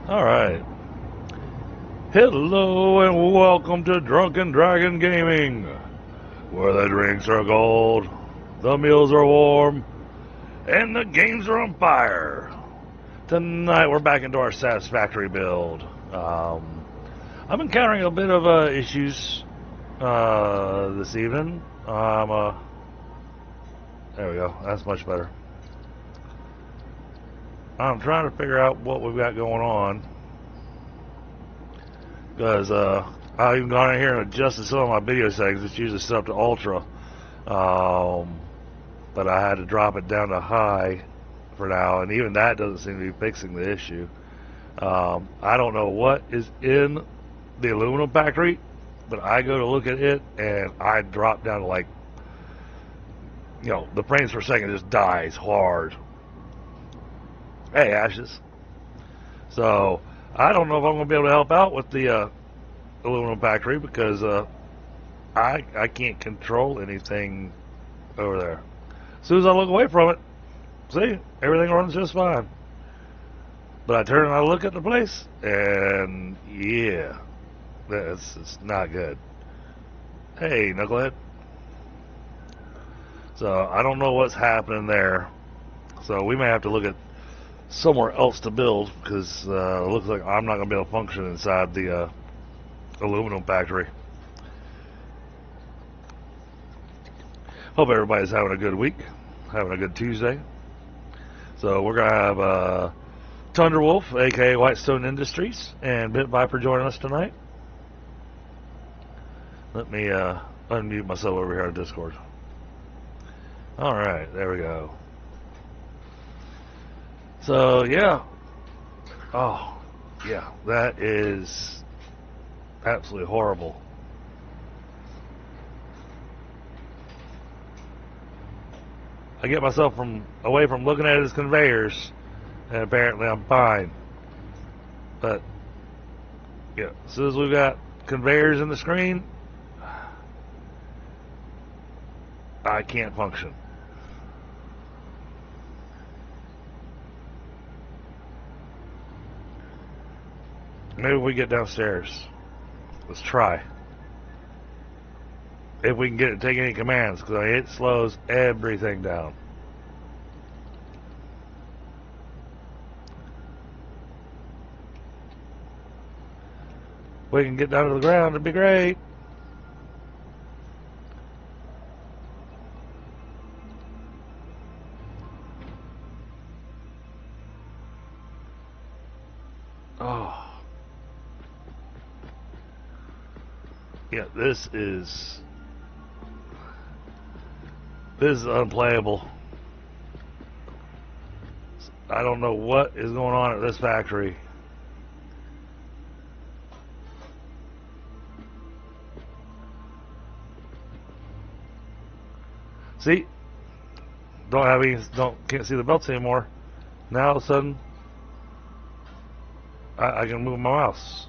Alright. Hello and welcome to Drunken Dragon Gaming, where the drinks are cold, the meals are warm, and the games are on fire. Tonight we're back into our Satisfactory build. I'm encountering a bit of issues this evening. There we go, that's much better. I'm trying to figure out what we've got going on, because I've even gone in here and adjusted some of my video settings. It's usually set up to ultra, but I had to drop it down to high for now, and even that doesn't seem to be fixing the issue. I don't know what is in the aluminum factory, but I go to look at it and I drop down to, like, you know, the frames per second just dies hard. Hey, Ashes. So I don't know if I'm going to be able to help out with the aluminum factory, because I can't control anything over there. As soon as I look away from it, see, everything runs just fine. But I turn and I look at the place, and yeah, it's not good. Hey, knucklehead. So I don't know what's happening there. So we may have to look at somewhere else to build, because it looks like I'm not going to be able to function inside the aluminum factory. Hope everybody's having a good week, having a good Tuesday. So we're going to have Thunderwolf, aka WhiteStone Industries, and Bit Viper joining us tonight. Let me unmute myself over here on Discord. Alright, there we go. So, yeah. Oh, yeah, that is absolutely horrible. I get myself away from looking at his conveyors, and apparently I'm fine. But, yeah, as soon as we've got conveyors in the screen, I can't function. Maybe we get downstairs. Let's try. If we can get it to take any commands, because it slows everything down. If we can get down to the ground, it'd be great. Oh. Yeah, this is unplayable. I don't know what is going on at this factory. See? Can't see the belts anymore. Now all of a sudden I can move my mouse.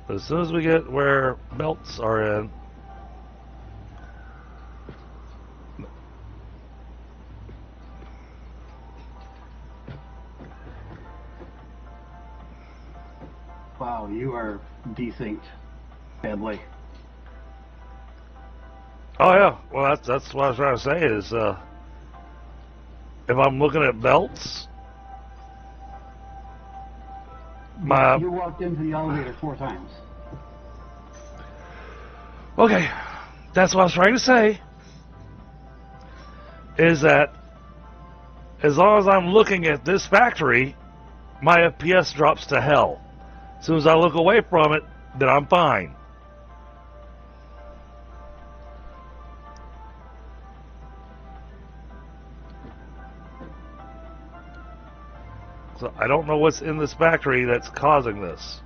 But as soon as we get where belts are in, wow, you are desynced badly. oh yeah, well that's what I was trying to say is if I'm looking at belts, You walked into the elevator 4 times. okay, that's what I was trying to say, is that as long as I'm looking at this factory, my FPS drops to hell. As soon as I look away from it, then I'm fine. So I don't know what's in this factory that's causing this.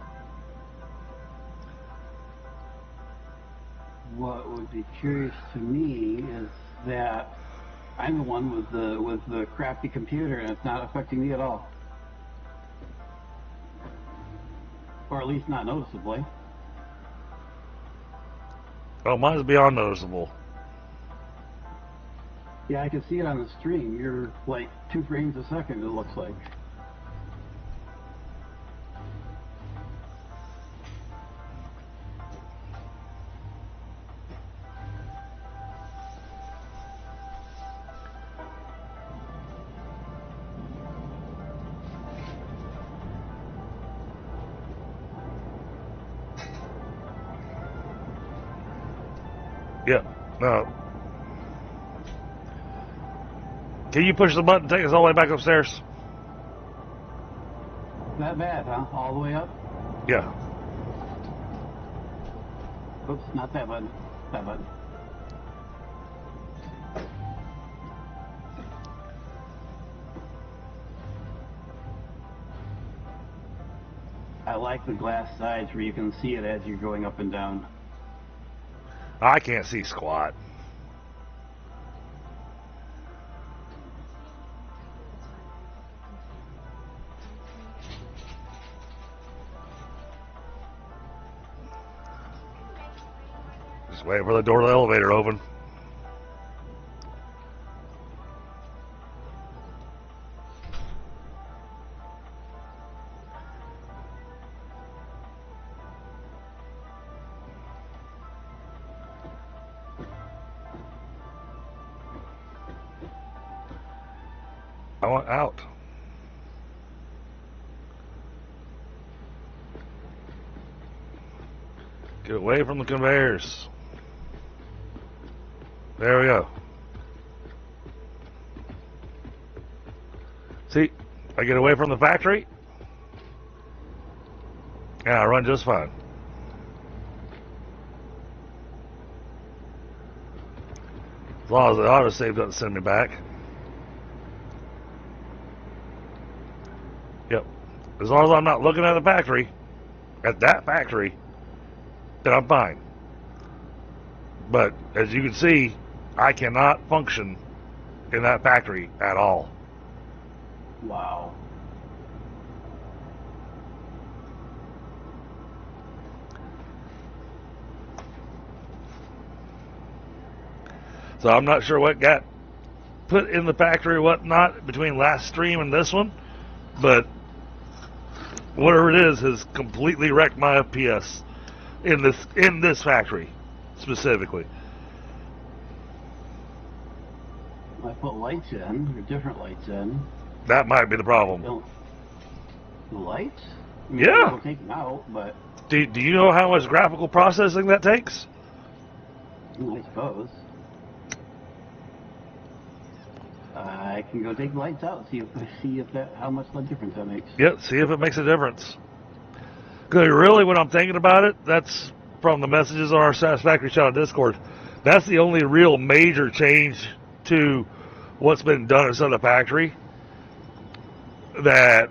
What would be curious to me is that I'm the one with the crappy computer, and it's not affecting me at all, or at least not noticeably. Oh, mine's beyond noticeable. Yeah, I can see it on the stream. You're like 2 frames a second, it looks like. Yeah, no. Can you push the button and take us all the way back upstairs? That bad, huh? All the way up? Yeah. Oops, not that button. That button. I like the glass sides where you can see it as you're going up and down. I can't see squat. Just waiting for the door to the elevator to open. I want out. Get away from the conveyors. There we go. See, I get away from the factory, and I run just fine. As long as the autosave doesn't send me back. Yep. As long as I'm not looking at the factory, at that factory, then I'm fine. But as you can see, I cannot function in that factory at all. Wow. So I'm not sure what got put in the factory or whatnot between last stream and this one, but whatever it is has completely wrecked my FPS in this factory specifically. I put lights in, or different lights in. That might be the problem. The lights? I mean, Yeah. I'll take them out, but Do you know how much graphical processing that takes? I suppose. I can go take the lights out and see if that how much the difference that makes. Yep, see if it makes a difference. Because really, when I'm thinking about it, that's from the messages on our Satisfactory channel Discord. That's the only real major change to what's been done inside the factory that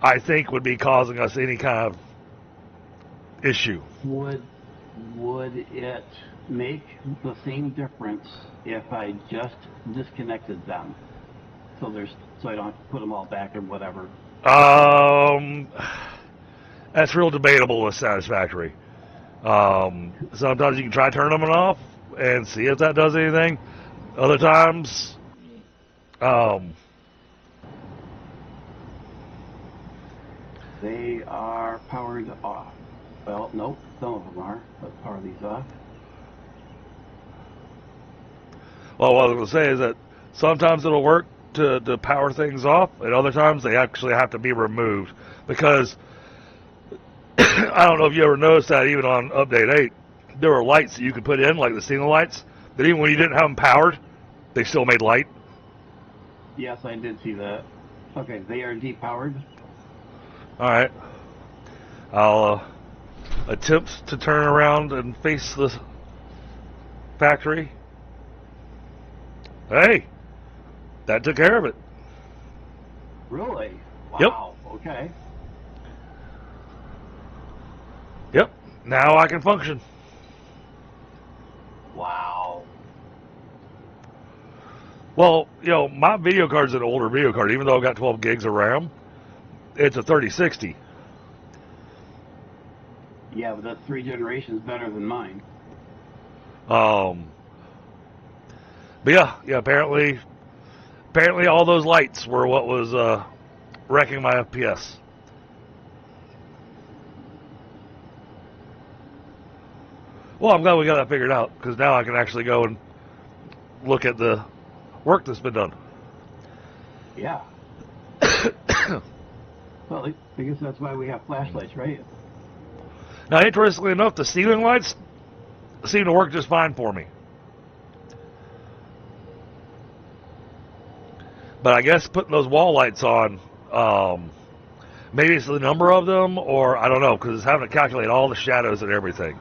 I think would be causing us any kind of issue. Would it make the same difference if I just disconnected them? So I don't have to put them all back or whatever. That's real debatable with Satisfactory. Sometimes you can try turning them off and see if that does anything. Other times, they are powered off. Well, nope, some of them are. Let's power these off. well, what I was going to say is that sometimes it'll work to power things off, and other times they actually have to be removed. Because, I don't know if you ever noticed that even on Update 8, there were lights that you could put in, like the ceiling lights, that even when you didn't have them powered, they still made light. Yes, I did see that. Okay, they are depowered. Alright. I'll attempt to turn around and face the factory. Hey! That took care of it. Really? Yep. Wow. Okay. Yep. Now I can function. Wow. Well, you know, my video card's an older video card. Even though I've got 12 gigs of RAM, it's a 3060. Yeah, but that's 3 generations better than mine. But yeah, apparently all those lights were what was wrecking my FPS. Well, I'm glad we got that figured out, because now I can actually go and look at the work that's been done. Yeah. Well, I guess that's why we have flashlights, right? Now, interestingly enough, the ceiling lights seem to work just fine for me. But I guess putting those wall lights on, maybe it's the number of them, or I don't know, because it's having to calculate all the shadows and everything.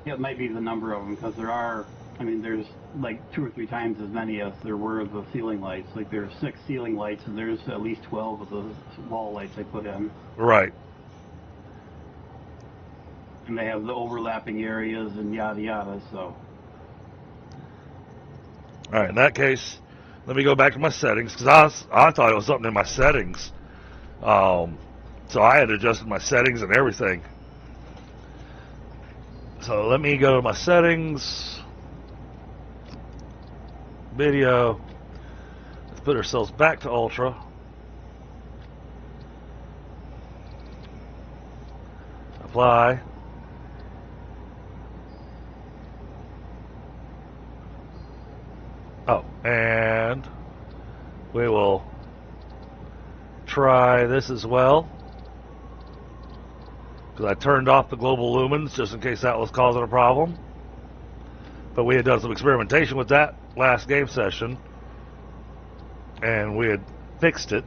Yeah, it might be the number of them, because there's like 2 or 3 times as many as there were of the ceiling lights. Like there's 6 ceiling lights, and there's at least 12 of the wall lights I put in. Right. And they have the overlapping areas and yada yada, so. Alright, in that case, let me go back to my settings, because I thought it was something in my settings. So I had adjusted my settings and everything. So let me go to my settings. Video. Let's put ourselves back to Ultra. Apply. Oh, and we will try this as well. Because I turned off the global lumens just in case that was causing a problem. But we had done some experimentation with that last game session, and we had fixed it.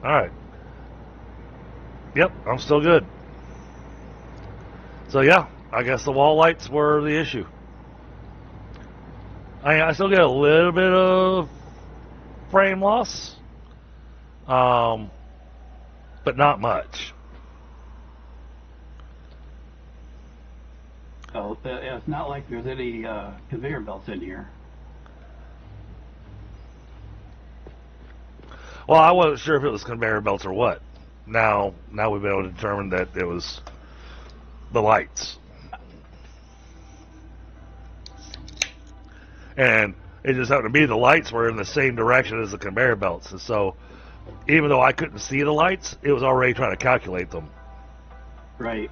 Alright. Yep, I'm still good. So yeah, I guess the wall lights were the issue. I still get a little bit of frame loss, but not much. Oh, it's not like there's any conveyor belts in here. Well, I wasn't sure if it was conveyor belts or what. Now we've been able to determine that it was the lights. And it just happened to be the lights were in the same direction as the conveyor belts. And so, even though I couldn't see the lights, it was already trying to calculate them. Right.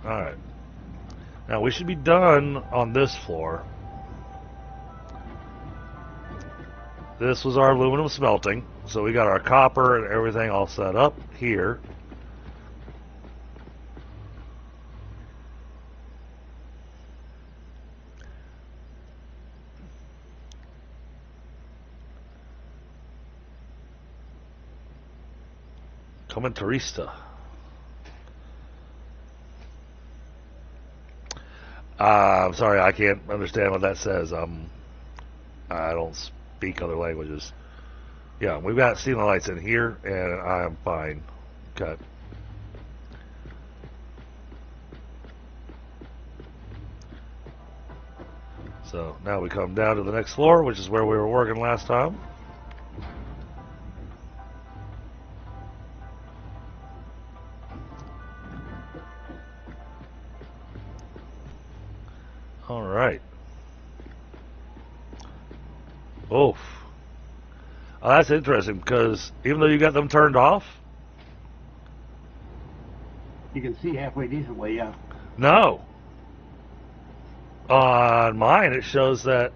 Alright. Now, we should be done on this floor. This was our aluminum smelting. So we got our copper and everything all set up here. Commentarista. I'm sorry, I can't understand what that says. I don't speak other languages. Yeah, we've got ceiling lights in here, and I am fine. Okay. So now we come down to the next floor, which is where we were working last time. All right. Oof. Oh, that's interesting because even though you got them turned off, You can see halfway decently, yeah. no. On mine, it shows that.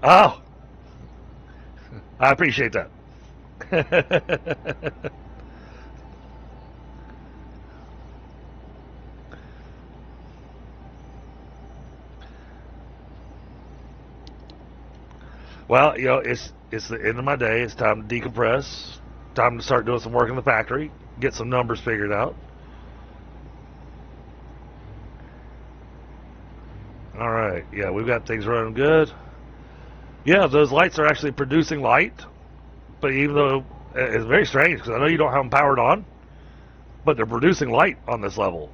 Oh, I appreciate that. Well, you know, it's the end of my day. It's time to decompress. Time to start doing some work in the factory. Get some numbers figured out. All right. Yeah, we've got things running good. Yeah, those lights are actually producing light. But even though it's very strange because I know you don't have them powered on, but they're producing light on this level.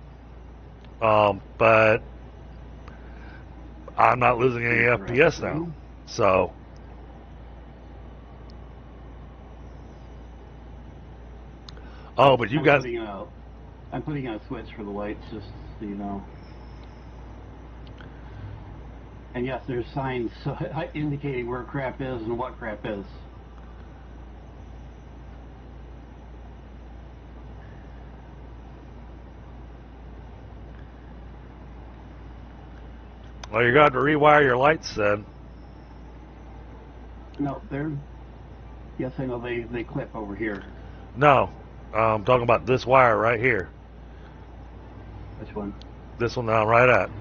But I'm not losing any FPS now. So. Oh, but you guys. I'm putting in a switch for the lights, just so you know. And yes, there's signs indicating where crap is and what crap is. Well, you're going to rewire your lights then. No, they're. Yes, I know they clip over here. No, I'm talking about this wire right here. Which one? This one that I'm right at.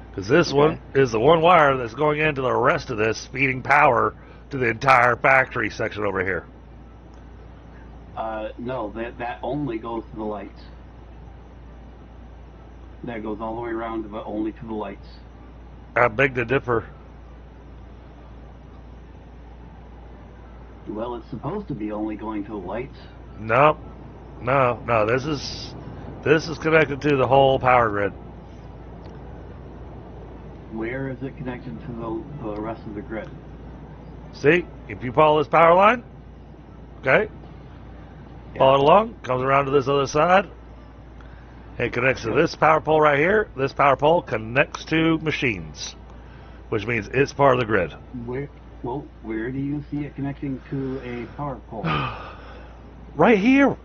Because this one is the one wire that's going into the rest of this, feeding power to the entire factory section over here. No, that only goes to the lights. That goes all the way around, but only to the lights. I beg to differ. Well, it's supposed to be only going to the lights. No. This is connected to the whole power grid. Where is it connected to the rest of the grid? See, if you follow this power line, okay, follow it along, comes around to this other side, it connects to this power pole right here. This power pole connects to machines, which means it's part of the grid. Where do you see it connecting to a power pole? Right here.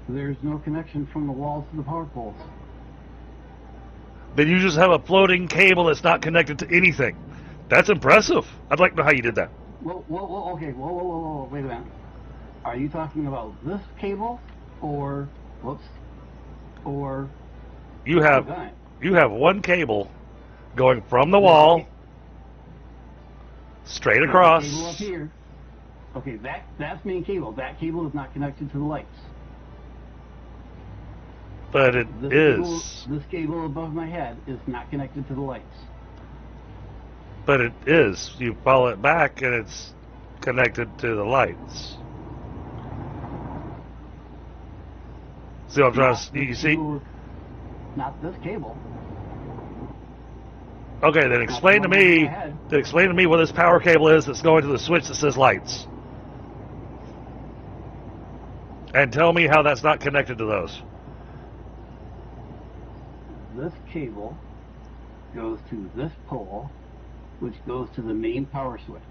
There's no connection from the walls to the power poles. then you just have a floating cable that's not connected to anything. That's impressive. I'd like to know how you did that. Okay, whoa, wait a minute. Are you talking about this cable, or, You have one cable going from the wall straight across. Cable up here. Okay, that's main cable. That cable is not connected to the lights. But it is. This cable above my head is not connected to the lights. But it is. You follow it back and it's connected to the lights. See what I'm trying to... You see? Not this cable. Okay, then explain to me what this power cable is that's going to the switch that says lights. And tell me how that's not connected to those. This cable goes to this pole, which goes to the main power switch.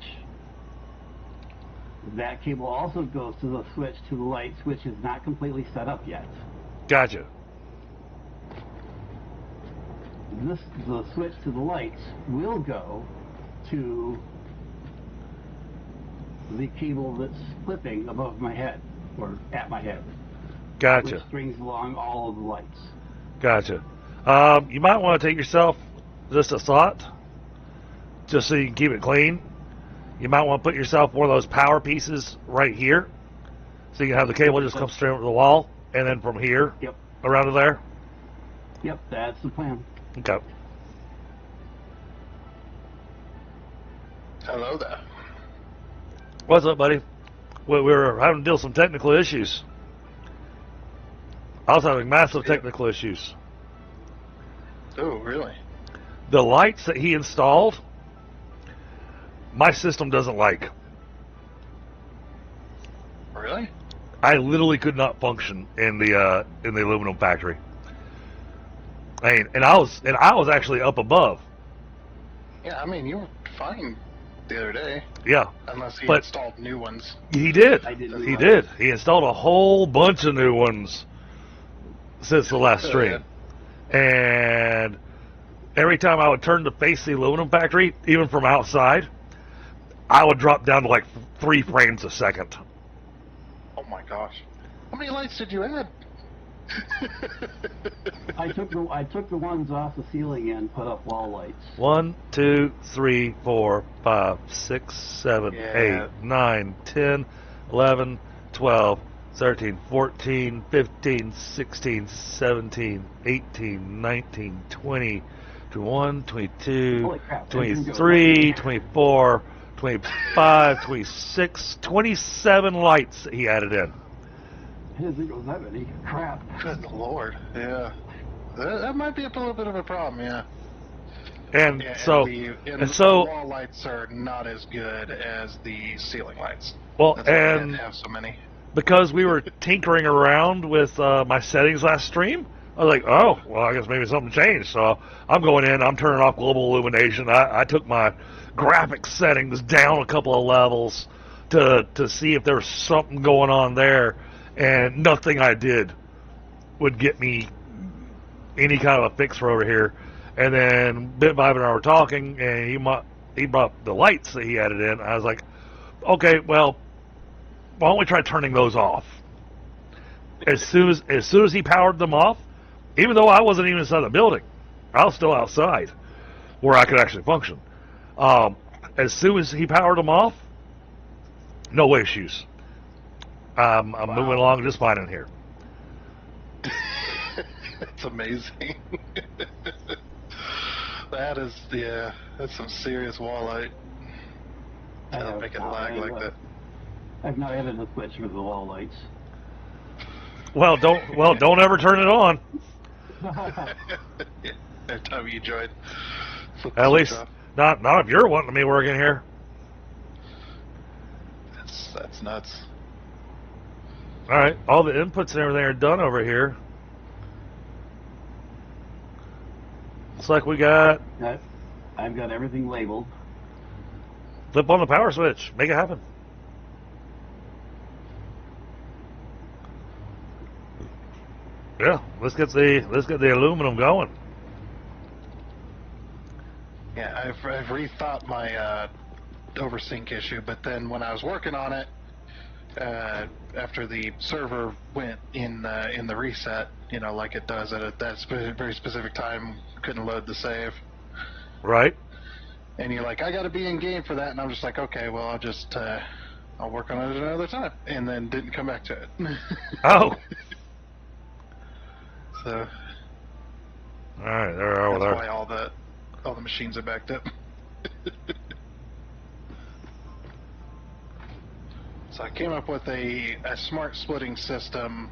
That cable also goes to the switch to the lights, which is not completely set up yet. Gotcha. The switch to the lights will go to the cable that's clipping above my head, or at my head. Gotcha. Which strings along all of the lights. Gotcha. You might want to take yourself just a thought, just so you can keep it clean. You might want to put yourself one of those power pieces right here, so you can have the cable just come straight over the wall, and then from here, around to there. Yep, that's the plan. Okay. Hello there. What's up, buddy? We were having to deal with some technical issues. I was having massive technical issues. Oh, really? The lights that he installed, my system doesn't like. Really? I literally could not function in the aluminum factory. I mean, and I was actually up above. Yeah, I mean, you were fine the other day. Yeah. Unless he but installed new ones. He did. He did. He installed a whole bunch of new ones since the last stream. And every time I would turn to face the aluminum factory, even from outside, I would drop down to like 3 frames a second. Oh my gosh. How many lights did you add? I took the ones off the ceiling and put up wall lights. 1, 2, 3, 4, 5, 6, 7, 8, 9, 10, 11, 12, 13, 14, 15, 16, 17, 18, 19, 20, 21, 22, 23, 24, 25, 26, 27 lights that he added in. I didn't think it was that many. Crap. Good lord. Yeah. That might be a little bit of a problem, yeah. And so the wall lights are not as good as the ceiling lights. Well, that's and have so many. Because we were tinkering around with my settings last stream, I was like, oh, well, I guess maybe something changed. So I'm going in, I'm turning off global illumination. I took my graphics settings down a couple of levels to see if there was something going on there, and nothing I did would get me any kind of a fix for over here. And then Bit Vibe and I were talking, and he brought the lights that he added in. I was like, okay, well, why don't we try turning those off? As soon as he powered them off, even though I wasn't even inside the building, I was still outside where I could actually function. As soon as he powered them off, no issues. I'm moving along just fine in here. It's amazing. That's some serious wall light. I'll make it lag like that. I've not added a switch for the wall lights. Well, don't ever turn it on. Every time you join. At least not if you're wanting me working here. That's nuts. All right, all the inputs and everything are done over here. Looks like we got. I've got everything labeled. Flip on the power switch. Make it happen. Yeah, let's get the aluminum going. I've rethought my oversync issue, but then when I was working on it, after the server went in the reset, you know, like it does at that very specific time, couldn't load the save. Right. And you're like, I got to be in game for that, and I'm just like, okay, well, I'll work on it another time, and then didn't come back to it. Oh. So. All right, there we That's are. why all the machines are backed up. So I came up with a smart splitting system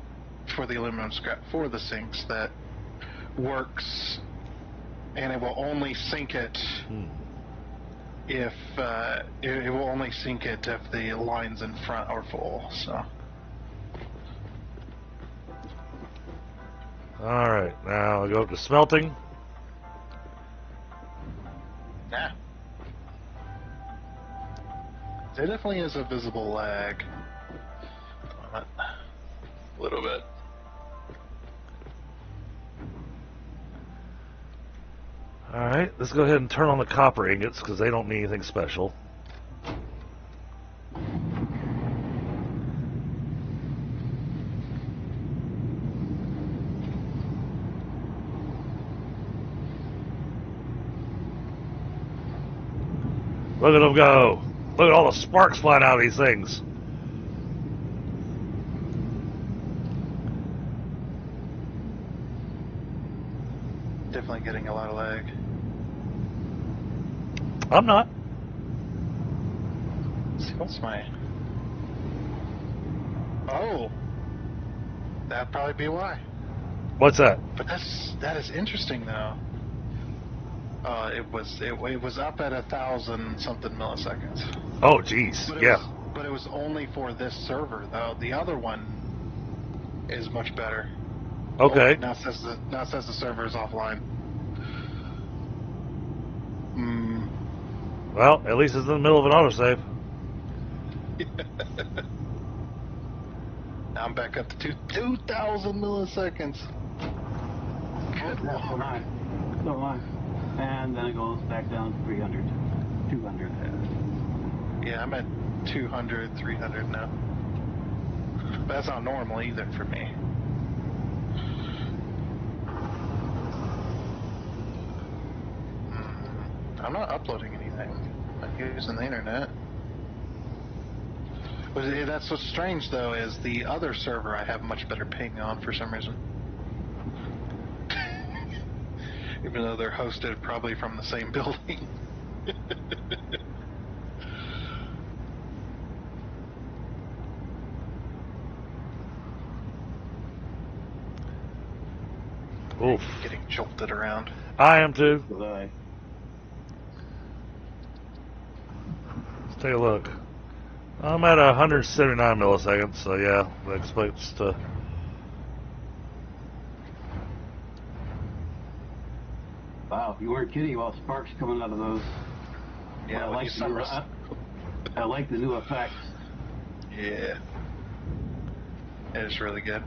for the aluminum scrap for the sinks that works, and it will only sync it if it will only sync it if the lines in front are full. So. All right, now I go up to smelting. Yeah. There definitely is a visible lag. A little bit. All right, let's go ahead and turn on the copper ingots because they don't need anything special. Look at them go. Look at all the sparks flying out of these things. Definitely getting a lot of lag. I'm not. Let's see, what's my... Oh! That'd probably be why. What's that? But that is interesting though. It was up at 1,000 something milliseconds. Oh, jeez. Yeah. But it was only for this server though. The other one is much better. Okay. Oh, now it says the server is offline. Well, at least it's in the middle of an autosave. Now I'm back up to 2,000 milliseconds. Good So am I. So am I. And then it goes back down to 300. 200. Yeah, I'm at 200, 300 now. But that's not normal either for me. I'm not uploading anything. I'm using the internet. But that's what's strange though, is the other server I have much better ping on for some reason. Even though they're hosted probably from the same building. Oof. Getting jolted around. I am too. Goodbye. Let's take a look. I'm at 179 milliseconds, so yeah, that expects to... Wow, you weren't kidding about sparks coming out of those. Yeah, I like the new effects. Yeah. It is really good.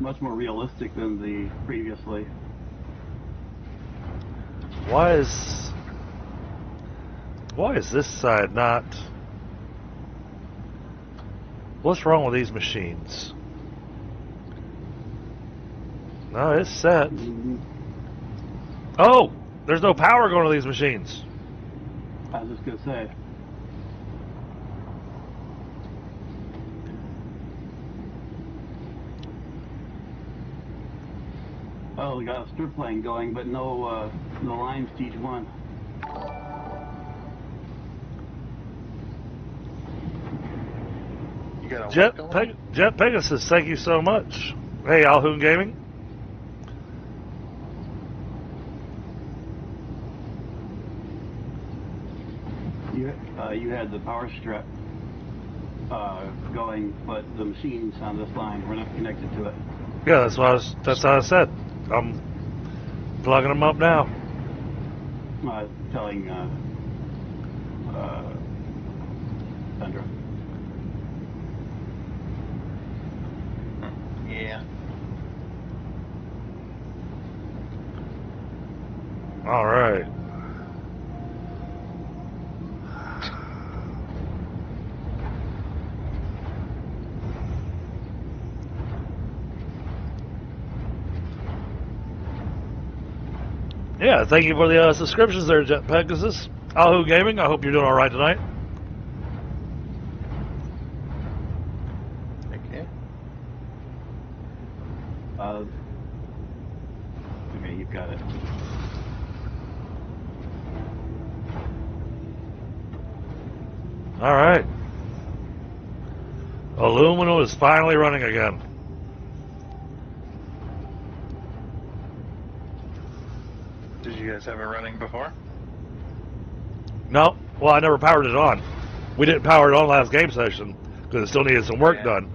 Much more realistic than the previously. Why is this side not... What's wrong with these machines? No, it's set. Oh! There's no power going to these machines. I was just going to say. Oh, we got a strip line going, but no lines to each one. You got a Jet Pegasus, thank you so much. Hey, Alhoon Gaming. You had the power strip going, but the machines on this line were not connected to it. Yeah, that's how I said. I'm plugging them up now. Telling Sandra. Yeah. All right. Yeah, thank you for the subscriptions there, Jet Pegasus. Ahu Gaming, I hope you're doing all right tonight. Thank you. Okay, you've got it. All right. Aluminum is finally running again. Did you guys have it running before? No, well, I never powered it on. We didn't power it on last game session because it still needed some work done.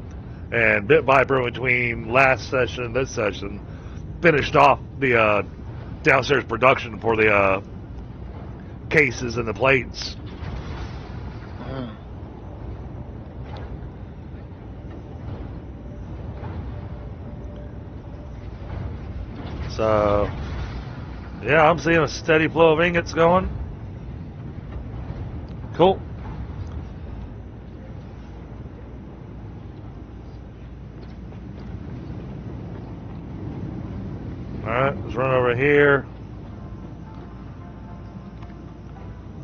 And Bit Viper, between last session and this session, finished off the downstairs production for the cases and the plates. So, yeah, I'm seeing a steady flow of ingots going. Cool. Alright, let's run over here.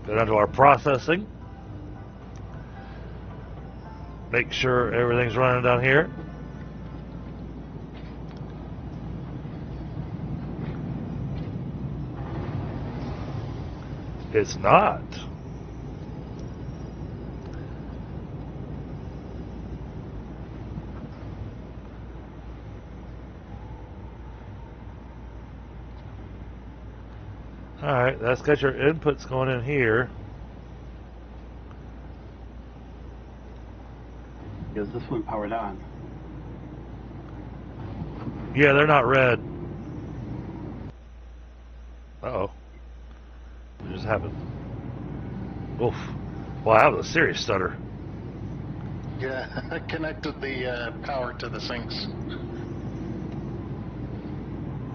Go down to our processing. Make sure everything's running down here. It's not. Alright, let's get your inputs going in here. Is this one powered on? Yeah, they're not red. Uh-oh. What just happened? Oof. Wow, that was a serious stutter. Yeah, I connected the power to the sinks.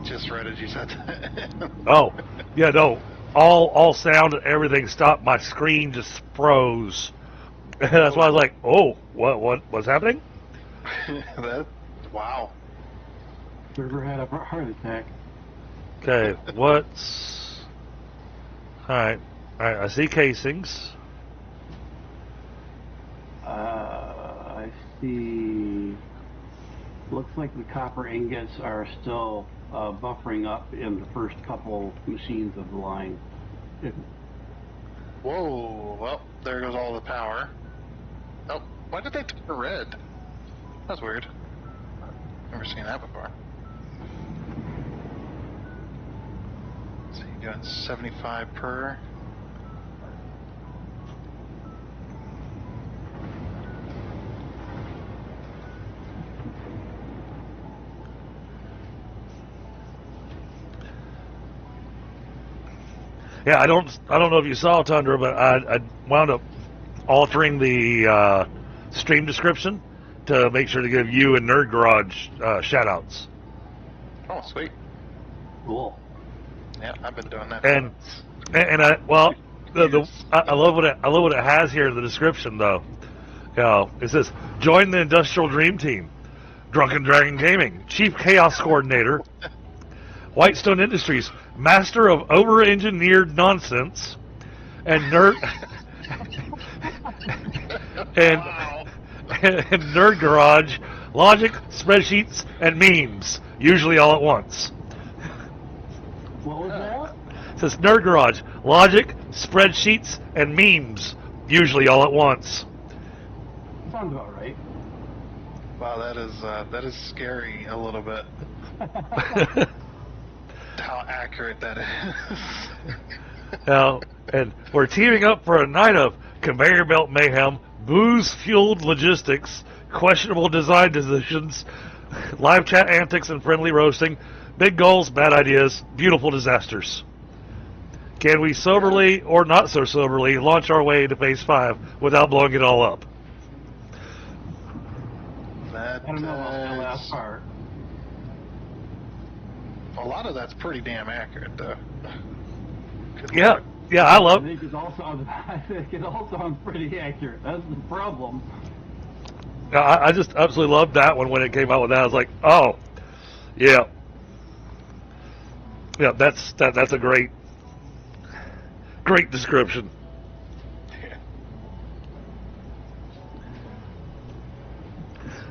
Just right as you said that. Oh, yeah, no. All sound and everything stopped. My screen just froze. That's why I was like, oh, what's happening? Wow. Server had a heart attack. Okay, what's... Alright, I see casings. I see... Looks like the copper ingots are still buffering up in the first couple machines of the line. Whoa, well, there goes all the power. Oh, why did they turn red? That's weird. Never seen that before. So you're doing 75 per. Yeah, I don't know if you saw, Tundra, but I wound up altering the stream description to make sure to give you and Nerd Garage shout-outs. Oh, sweet. Cool. Yeah, I've been doing that. And I well, I love what it has here in the description though. You know, it says join the Industrial Dream Team, Drunken Dragon Gaming, Chief Chaos Coordinator, WhiteStone Industries, Master of Overengineered Nonsense, and Nerd and Nerd Garage, Logic, Spreadsheets, and Memes, usually all at once. What was that? It says Nerd Garage, Logic, Spreadsheets, and Memes, usually all at once. Sounds about right. Wow, that is scary a little bit. How accurate that is. Now, and we're teaming up for a night of conveyor belt mayhem, booze-fueled logistics, questionable design decisions, live chat antics and friendly roasting, big goals, bad ideas, beautiful disasters. Can we soberly, or not so soberly, launch our way to phase 5 without blowing it all up? That, I don't know about that last part. a lot of that's pretty damn accurate, though. Yeah, I I love. think it all sounds pretty accurate. That's the problem. I just absolutely loved that one when it came out with that. I was like, oh, yeah. Yeah, that's a great description. Yeah.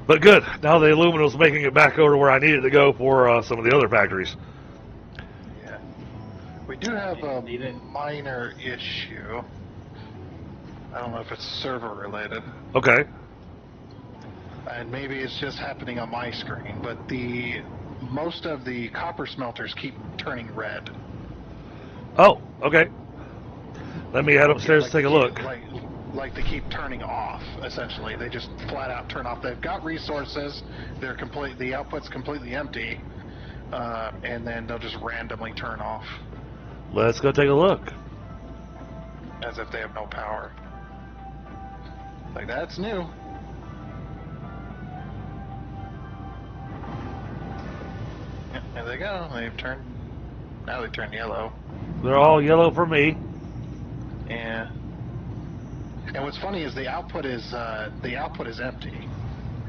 But good. Now the aluminum's making it back over to where I needed to go for some of the other factories. Yeah. We do have a minor issue. I don't know if it's server related. Okay. And maybe it's just happening on my screen, but most of the copper smelters keep turning red. Oh, okay. Let me head upstairs to take a look. Like they keep turning off, essentially. They just flat out turn off. They've got resources, the output's completely empty, and then they'll just randomly turn off. Let's go take a look. As if they have no power. Like, that's new. Yep, there they go. Now they turn yellow. They're all yellow for me. Yeah. And what's funny is the output is empty,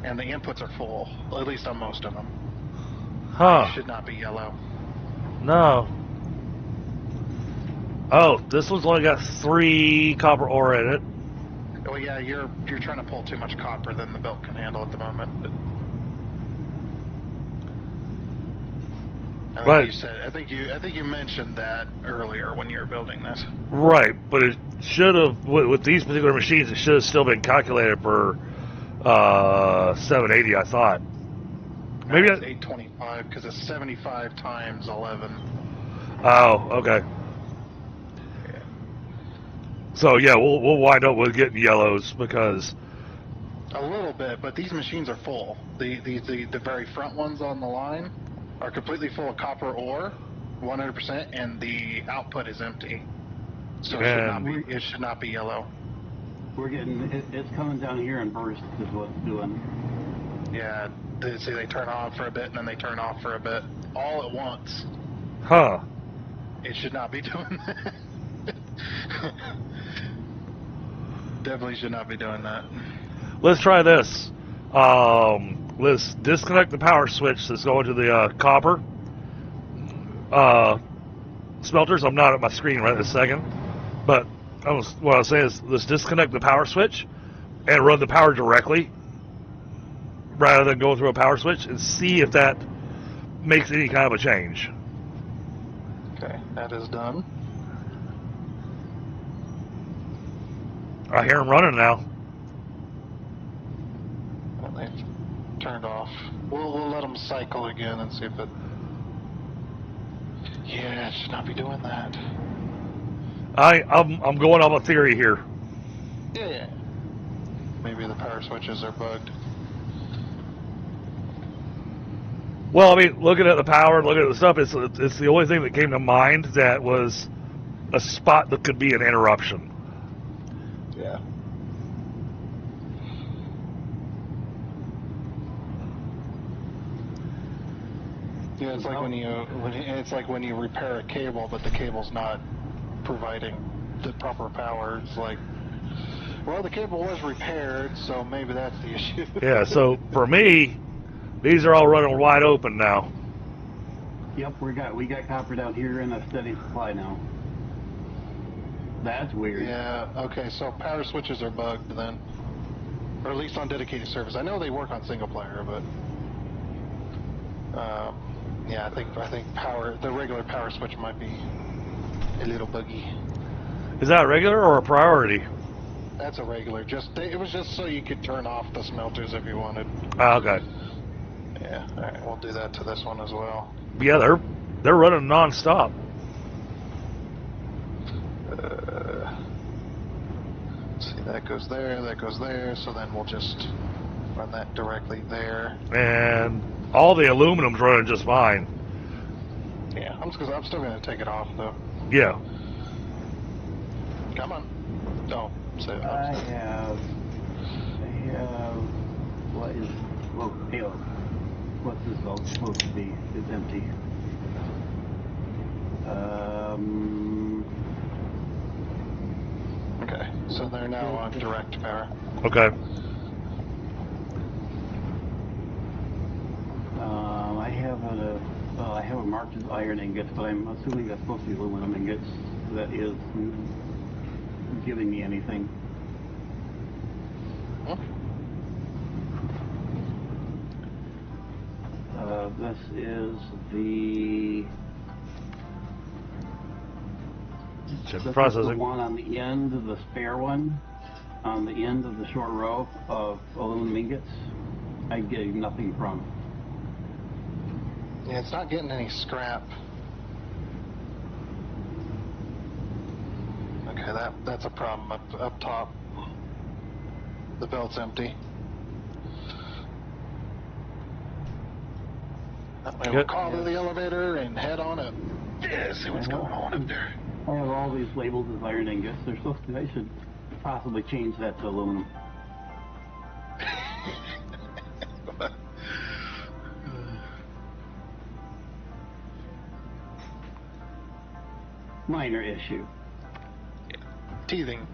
and the inputs are full. At least on most of them. Huh? It should not be yellow. No. Oh, this one's only got 3 copper ore in it. Well, yeah, you're trying to pull too much copper than the belt can handle at the moment. I think you mentioned that earlier when you were building this. Right, but it should have, with these particular machines, it should have still been calculated for 780, I thought. Maybe it's 825 because it's 75 times 11. Oh, okay. Yeah. So yeah, we'll wind up with getting yellows because a little bit, but these machines are full. The very front ones on the line are completely full of copper ore, 100%, and the output is empty. So it should not be yellow. We're getting it's coming down here in bursts is what it's doing. Yeah, they turn on for a bit and then they turn off for a bit, all at once. Huh? It should not be doing that. Definitely should not be doing that. Let's try this. Let's disconnect the power switch that's going to the copper smelters. I'm not at my screen right this second, but what I was saying is let's disconnect the power switch and run the power directly rather than going through a power switch and see if that makes any kind of a change. Okay, that is done. I hear them running now. Well, they've turned off. We'll let them cycle again and see if it... Yeah, it should not be doing that. I'm going off a theory here. Yeah. Maybe the power switches are bugged. Well, I mean, looking at the power and looking at the stuff, it's the only thing that came to mind that was a spot that could be an interruption. Yeah. Yeah, it's like when you repair a cable, but the cable's not providing the proper power. It's like, well, the cable was repaired, so maybe that's the issue. Yeah. So for me, these are all running wide open now. Yep, we got copper down here in a steady supply now. That's weird. Yeah, okay, so power switches are bugged then. Or at least on dedicated servers. I know they work on single player, but yeah, I think the regular power switch might be a little buggy. Is that regular or a priority? That's a regular. It was just so you could turn off the smelters if you wanted. Oh, okay. Yeah, alright, we'll do that to this one as well. Yeah, they're running non-stop. See, that goes there, so then we'll just run that directly there. And all the aluminum's running just fine. Yeah, I'm still going to take it off, though. Yeah. Come on. No, say it. I have what's this all supposed to be? It's empty. Okay, so they're now on direct power. Okay. I have a I have it marked as iron ingots, but I'm assuming that's supposed to be aluminum ingots. That is giving me anything. Huh? This is the... Chip This is processing. the one on the end, the spare one, on the end of the short row of aluminum ingots. I get nothing from. Yeah, it's not getting any scrap. Okay, that's a problem up top. The belt's empty. We'll call to the elevator and head on up. Yeah, see what's going on up there. I have all these labeled as iron ingots. They're supposed to. I should possibly change that to aluminum. Minor issue. Yeah. Teething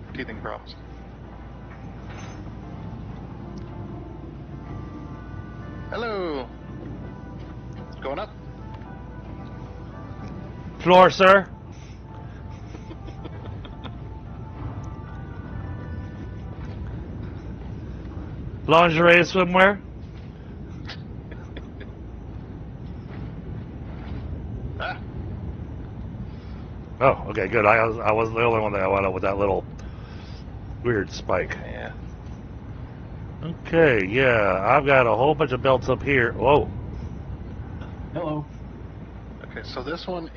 problems. Hello. Going up. Floor, sir. Lingerie swimwear. Ah. Oh, okay, good. I wasn't the only one that went up with that little weird spike. Yeah. Okay, yeah, I've got a whole bunch of belts up here. Whoa. Hello. Okay, so this one's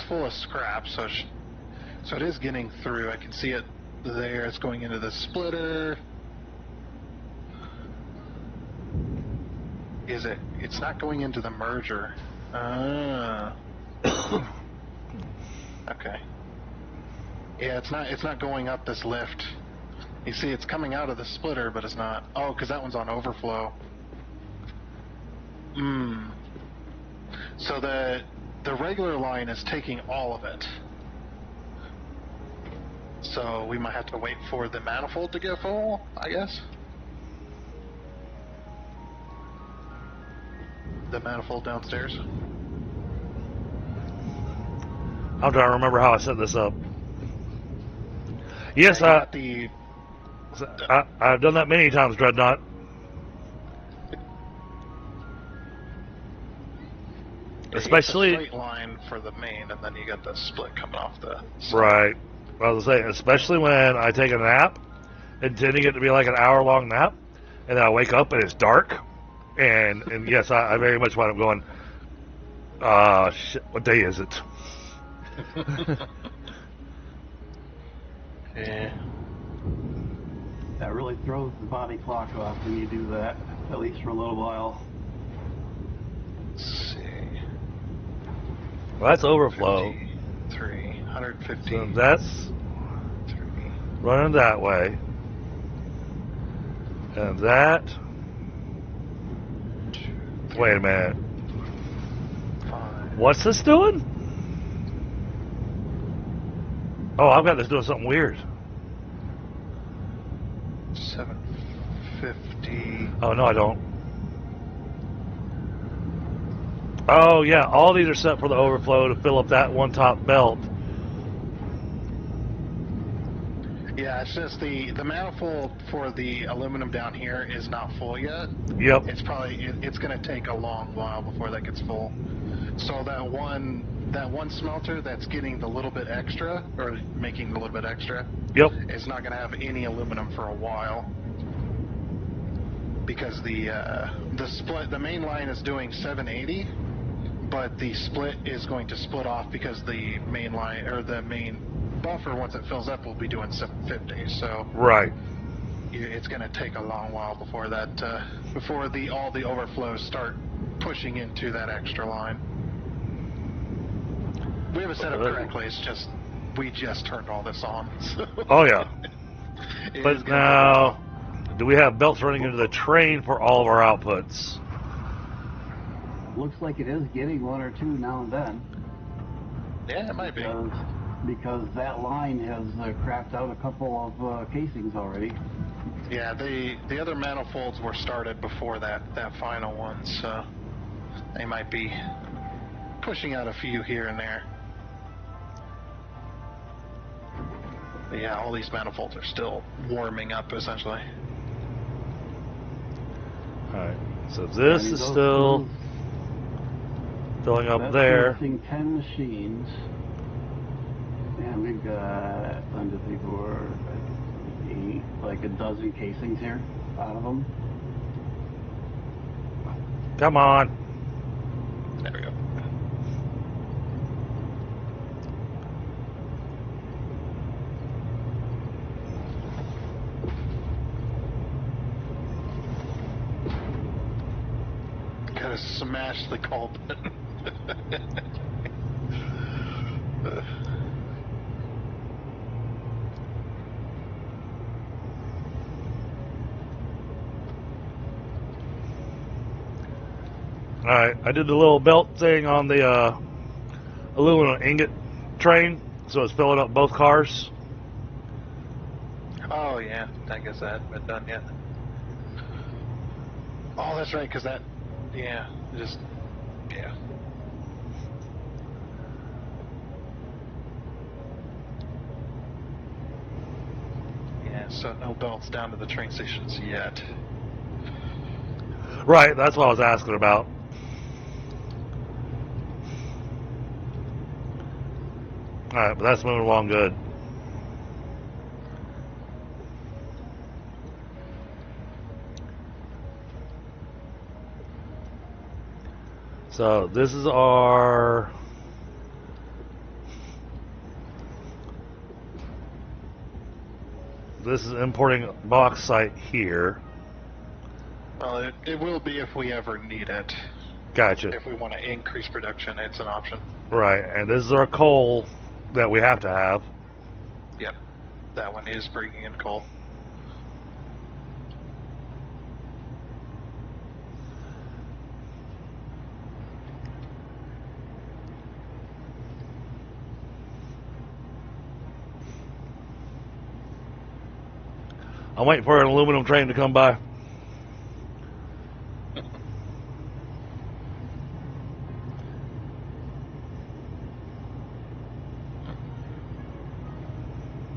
full of scrap, so it is getting through. I can see it there. It's going into the splitter. Is it? It's not going into the merger. Ah. Okay. Yeah, it's not going up this lift. You see, it's coming out of the splitter, but it's not. Oh, because that one's on overflow. So the regular line is taking all of it. So we might have to wait for the manifold to get full, I guess. The manifold downstairs. I'm trying to remember how I set this up. Yes, I've done that many times, Dreadnought. Especially it's a straight line for the main, and then you got the split coming off the side. Right. I was saying, especially when I take a nap, intending it to be like an hour-long nap, and then I wake up and it's dark, and yes, I very much wind up going, shit, what day is it? Yeah. That really throws the body clock off when you do that, at least for a little while. Let's see. Well, that's overflow. 150. So that's running that way. And that... Wait a minute. 5. What's this doing? Oh, I've got this doing something weird. 750. Oh, no, I don't. Oh, yeah, all these are set for the overflow to fill up that one top belt. Yeah, it's just the manifold for the aluminum down here is not full yet. Yep. It's going to take a long while before that gets full. So that one smelter that's getting the little bit extra, or making a little bit extra, Yep. is not going to have any aluminum for a while, because the main line is doing 780, but the split is going to split off because the main line, or the main buffer, once it fills up, will be doing 750. So Right. it's going to take a long while before that before all the overflows start pushing into that extra line. We have it set up correctly. It's just we just turned all this on. So Oh, yeah. it But is gonna now, do we have belts running into the train for all of our outputs? Looks like it is getting one or two now and then. yeah, it might be. Because that line has crapped out a couple of casings already. Yeah, the other manifolds were started before that final one, so They might be pushing out a few here and there. But yeah, all these manifolds are still warming up, essentially. Alright, so this is still filling up there. That's 10 machines. And we've got 1, 2, 3, 4, 5, 6, 8, like a dozen casings here out of them. Come on. There we go. Gotta smash the call button. Alright, I did the little belt thing on the aluminum ingot train, so it's filling up both cars. Oh yeah, I guess that hasn't been done yet. Oh, that's right, because that, yeah, just, yeah. Yeah, so no belts down to the train stations yet. Right, that's what I was asking about. Alright, but that's moving along good. So this is our this is importing bauxite here. Well, it will be if we ever need it. Gotcha. If we want to increase production, it's an option. Right, and this is our coal that we have to have. Yep, that one is bringing in coal. I'm waiting for an aluminum train to come by.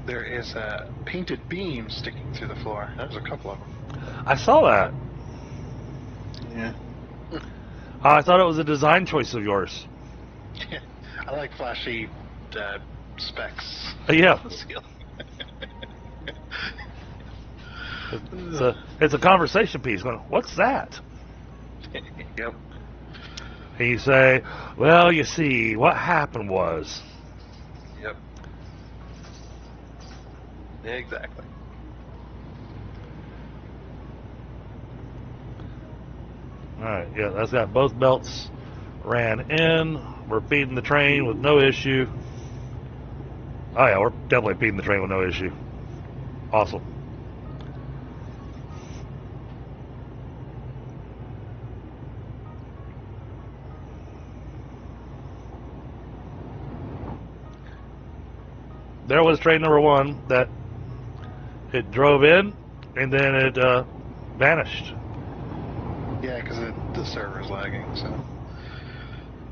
There is a painted beam sticking through the floor. There's a couple of them. I saw that. Yeah. I thought it was a design choice of yours. I like flashy specs. Yeah. It's a conversation piece. Going, what's that? Yep. And you say, well, you see, what happened was. Yep. Exactly. Alright, yeah, that's got both belts ran in. We're feeding the train with no issue. Oh yeah, we're definitely feeding the train with no issue. Awesome. There was train number 1 that it drove in and then it vanished. Yeah, because the server's lagging, so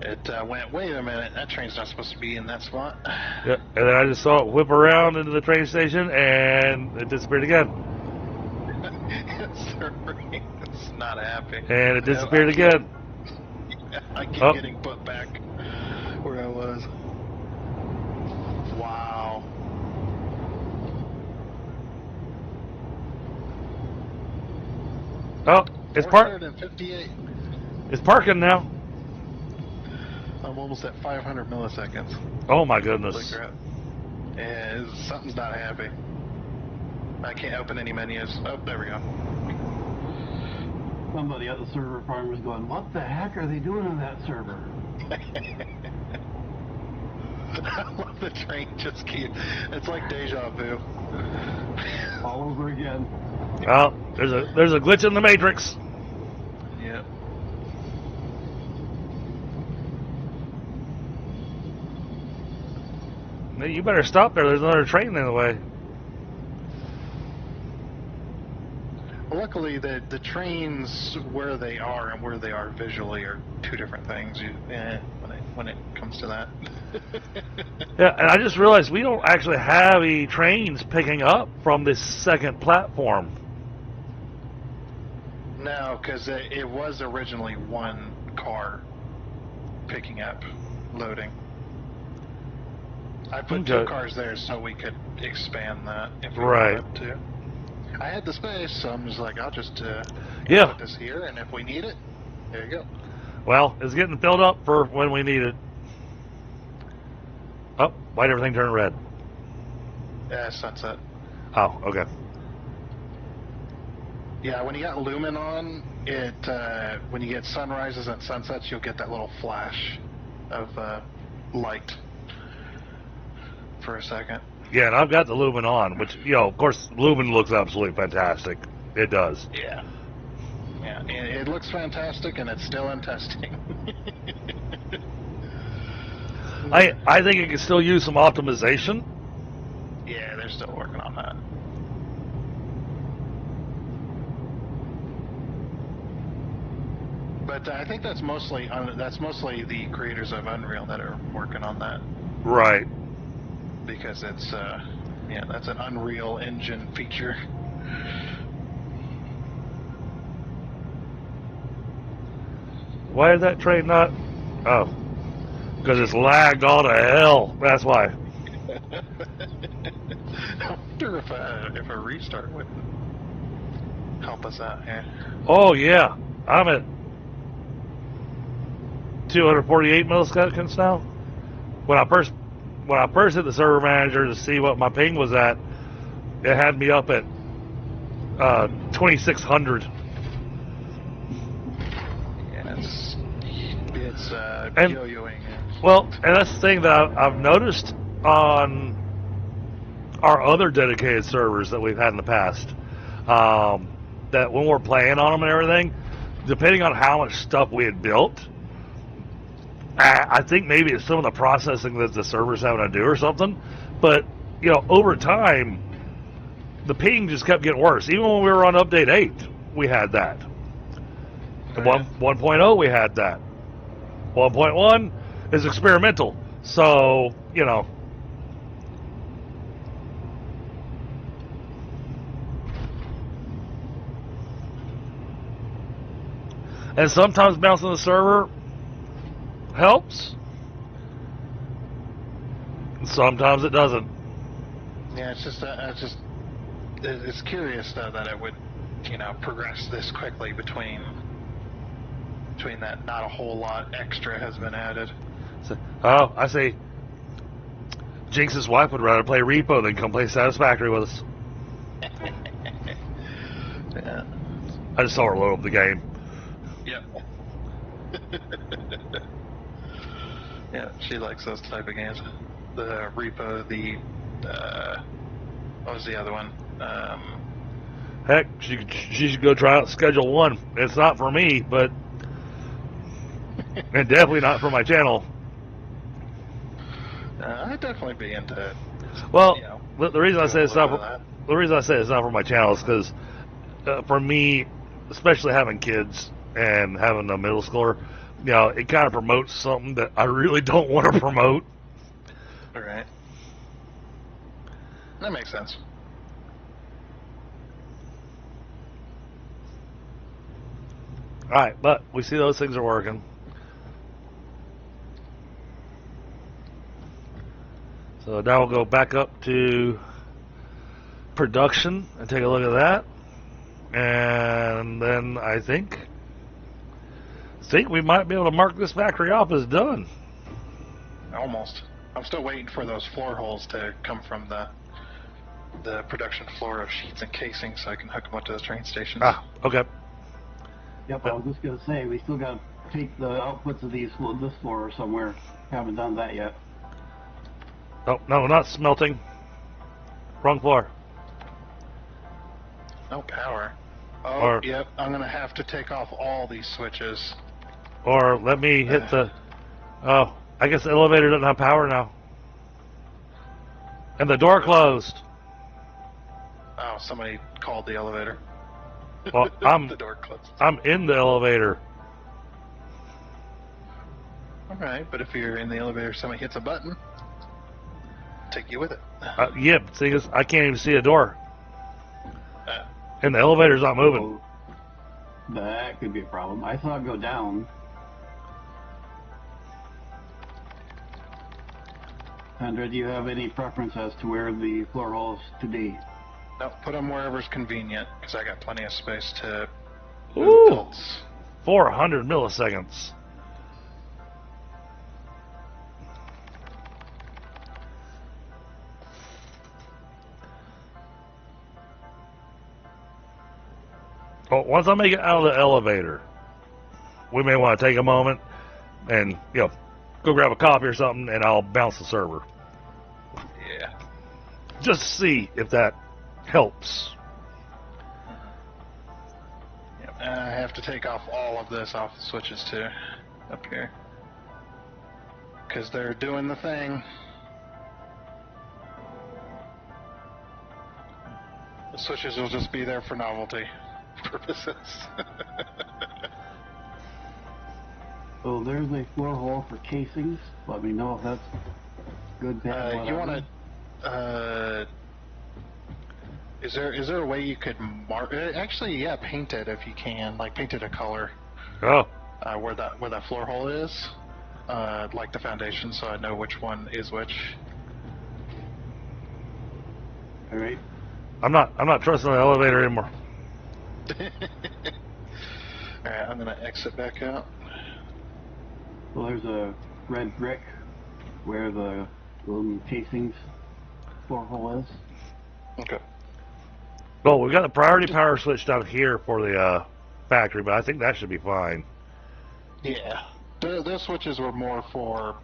it went, wait a minute, that train's not supposed to be in that spot. Yeah, and then I just saw it whip around into the train station and it disappeared again. It's not happy. And it disappeared again. I keep Oh. getting put back where I was. Wow. Oh, it's 458. It's parking now. I'm almost at 500 milliseconds. Oh my Holy goodness. crap. Yeah, something's not happy. I can't open any menus. Oh, there we go. Somebody at the server farm was going, what the heck are they doing on that server? I love the train just keep. It's like deja vu. All over again. Well, there's a glitch in the matrix. Yep. You better stop there. There's another train in the way. luckily, the trains where they are and where they are visually are two different things. When it comes to that. Yeah, and I just realized we don't actually have any trains picking up from this second platform. No, because it was originally one car picking up, loading. I put two cars there so we could expand that if we wanted to. I had the space, so I'm just like, I'll just put this here, and if we need it, there you go. Well, it's getting filled up for when we need it. Oh, why'd everything turn red? Yeah, sunset. Oh, okay. Yeah, when you got lumen on, when you get sunrises and sunsets, you'll get that little flash of light for a second. Yeah, and I've got the lumen on, which, of course, lumen looks absolutely fantastic. It does. Yeah. Yeah, and it looks fantastic, and it's still in testing. I think it can still use some optimization. Yeah, they're still working on that. But I think that's mostly the creators of Unreal that are working on that. Right. Because it's that's an Unreal Engine feature. Why is that train not? Oh, because it's lagged all to hell. That's why. I wonder if a restart would help us out here. Oh yeah, I'm at 248 milliseconds now. When I first hit the server manager to see what my ping was at, it had me up at 2600. Yeah, it's yo-yoing. Well, and that's the thing that I've noticed on our other dedicated servers that we've had in the past. That when we're playing on them and everything, depending on how much stuff we had built, I think maybe it's some of the processing that the server's having to do or something. But, over time, the ping just kept getting worse. Even when we were on update 8, we had that. 1.0, we had that. 1.1 is experimental. So, and sometimes bouncing the server helps. Sometimes it doesn't. Yeah, it's curious though that it would, progress this quickly between that. Not a whole lot extra has been added. So, I see. Jinx's wife would rather play Repo than come play Satisfactory with us. Yeah. I just saw her load up the game. Yep. Yeah, she likes those type of games. The Repo, what was the other one? Heck, she should go try out Schedule 1. It's not for me, but and definitely not for my channel. I'd definitely be into it. Well, the reason I say it's not for my channel is because for me, especially having kids and having a middle schooler, it kind of promotes something that I really don't want to promote. All right. That makes sense. Alright, but we see those things are working. So now we'll go back up to production and take a look at that. And then I think we might be able to mark this factory off as done. Almost. I'm still waiting for those floor holes to come from the production floor of sheets and casing so I can hook them up to the train stations. Ah, okay. Yep, I was just going to say, we still got to take the outputs of this floor somewhere. Haven't done that yet. Oh, no, not smelting. Wrong floor. No power. Oh, yep, I'm going to have to take off all these switches. Or let me hit the... Oh, I guess the elevator doesn't have power now. And the door closed. Oh, somebody called the elevator. Well, The door closes. I'm in the elevator. Alright, but if you're in the elevator, somebody hits a button, take you with it. Yeah, the thing is, I can't even see a door. Uh, And the elevator's not moving. So that could be a problem. I saw it go down. Sandra, do you have any preference as to where the floor holes to be? no, put them wherever's convenient, because I got plenty of space to Ooh. move belts. 400 milliseconds. Well, once I make it out of the elevator, we may want to take a moment and, go grab a coffee or something, and I'll bounce the server. Yeah. Just to see if that helps. Yep. I have to take off all of this off the switches too, up here, because they're doing the thing. The switches will just be there for novelty purposes. So there's a floor hole for casings. Let me know if that's good, bad, whatever. You want to? Is there a way you could mark? Actually, yeah, paint it if you can. Like paint it a color. Oh, Where that floor hole is, like the foundation, so I know which one is which. All right. I'm not trusting the elevator anymore. Alright, I'm gonna exit back out. So there's a red brick where the little casings floor hole is. Okay. Well, we've got the priority power switch down here for the factory, but I think that should be fine. Yeah. Those switches were more for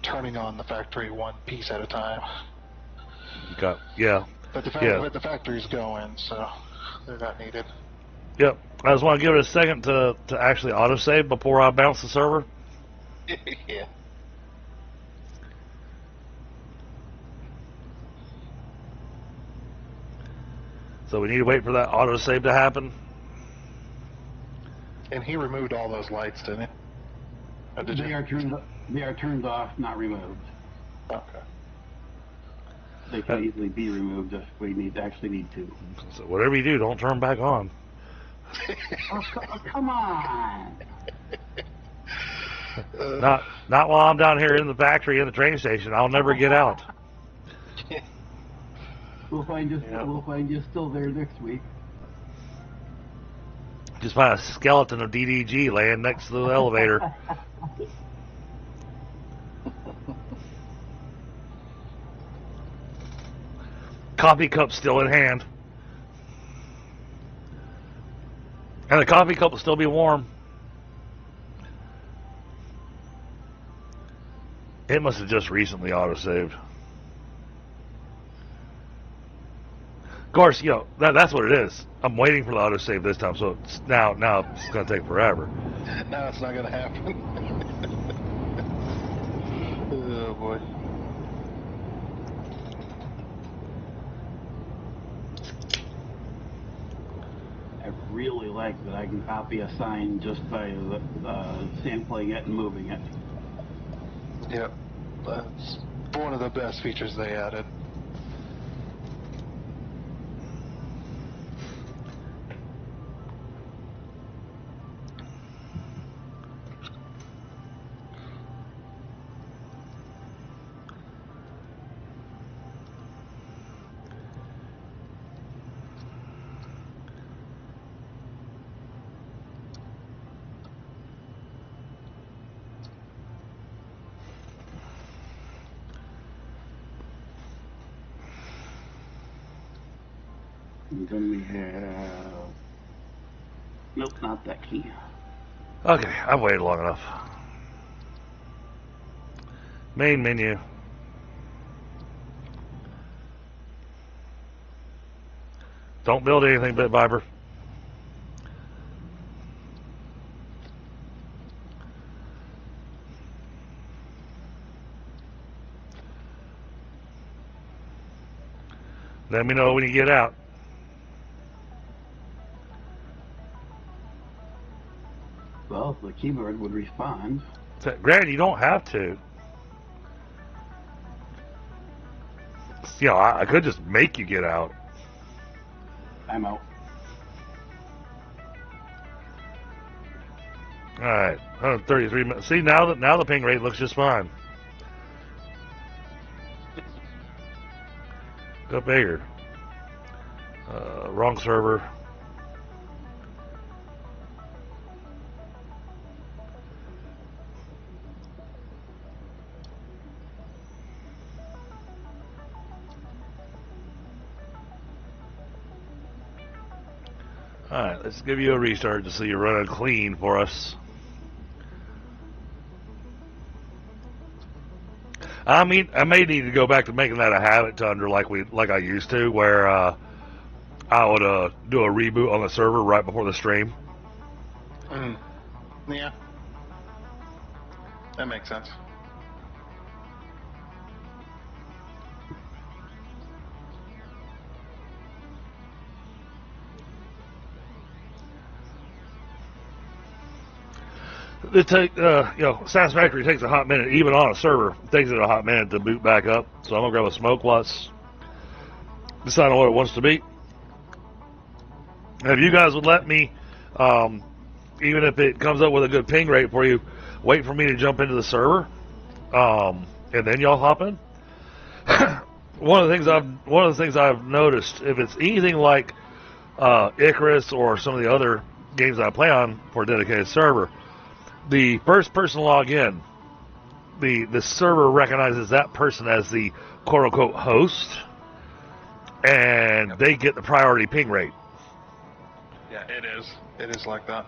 turning on the factory one piece at a time. Okay. Yeah. But the factory's going, so they're not needed. Yep. I just want to give it a second to actually autosave before I bounce the server. Yeah. So we need to wait for that autosave to happen. And he removed all those lights, didn't he? Or did They you? are turned off, not removed. Okay. They can easily be removed if we actually need to. So whatever you do, don't turn them back on. Come on! Not while I'm down here in the factory in the train station. I'll never get out. We'll find you still there next week. Just find a skeleton of DDG laying next to the elevator. Coffee cup still in hand. And the coffee cup will still be warm. It must have just recently autosaved. Of course, that's what it is. I'm waiting for the autosave this time, so it's now it's going to take forever. No, it's not going to happen. Oh, boy. I really like that I can copy a sign just by sampling it and moving it. Yep. That's one of the best features they added. And then we have... Nope, not that key. Okay, I've waited long enough. Main menu. Don't build anything, Bit Viper. Let me know when you get out. Well, the keyboard would respond. Granted, you don't have to. You know, I could just make you get out. I'm out. All right, 133 minutes. See, now the ping rate looks just fine. Go bigger. Wrong server. Alright, let's give you a restart to see you running clean for us. I mean, I may need to go back to making that a habit, Tundra, like I used to, where I would do a reboot on the server right before the stream. Yeah. That makes sense. Satisfactory takes a hot minute, even on a server, it takes it a hot minute to boot back up. So I'm gonna grab a smoke, let's decide on what it wants to be. And if you guys would let me, even if it comes up with a good ping rate for you, wait for me to jump into the server, and then y'all hop in. One of the things I've noticed, if it's anything like Icarus or some of the other games I play on for a dedicated server, the first person to log in, the server recognizes that person as the quote-unquote host, and they get the priority ping rate. Yeah, it is. It is like that.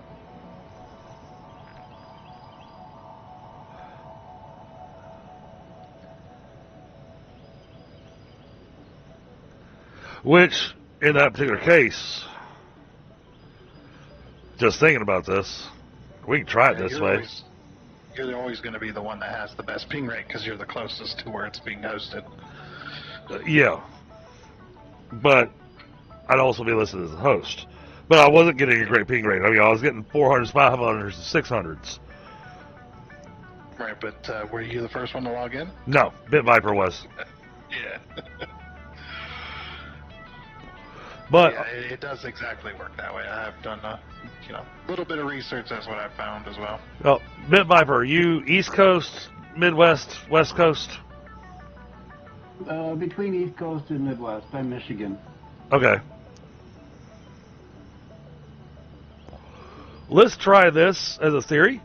Which, in that particular case, just thinking about this, we can try it this way. You're always going to be the one that has the best ping rate because you're the closest to where it's being hosted. Yeah. But I'd also be listed as a host. But I wasn't getting a great ping rate. I mean, I was getting 400s, 500s, and 600s. Right, but were you the first one to log in? No, BitViper was. Yeah. But yeah, it does exactly work that way. I have done a little bit of research. That's what I've found as well. Well, BitViper, are you East Coast, Midwest, West Coast? Between East Coast and Midwest. I'm Michigan. Okay. Let's try this as a theory.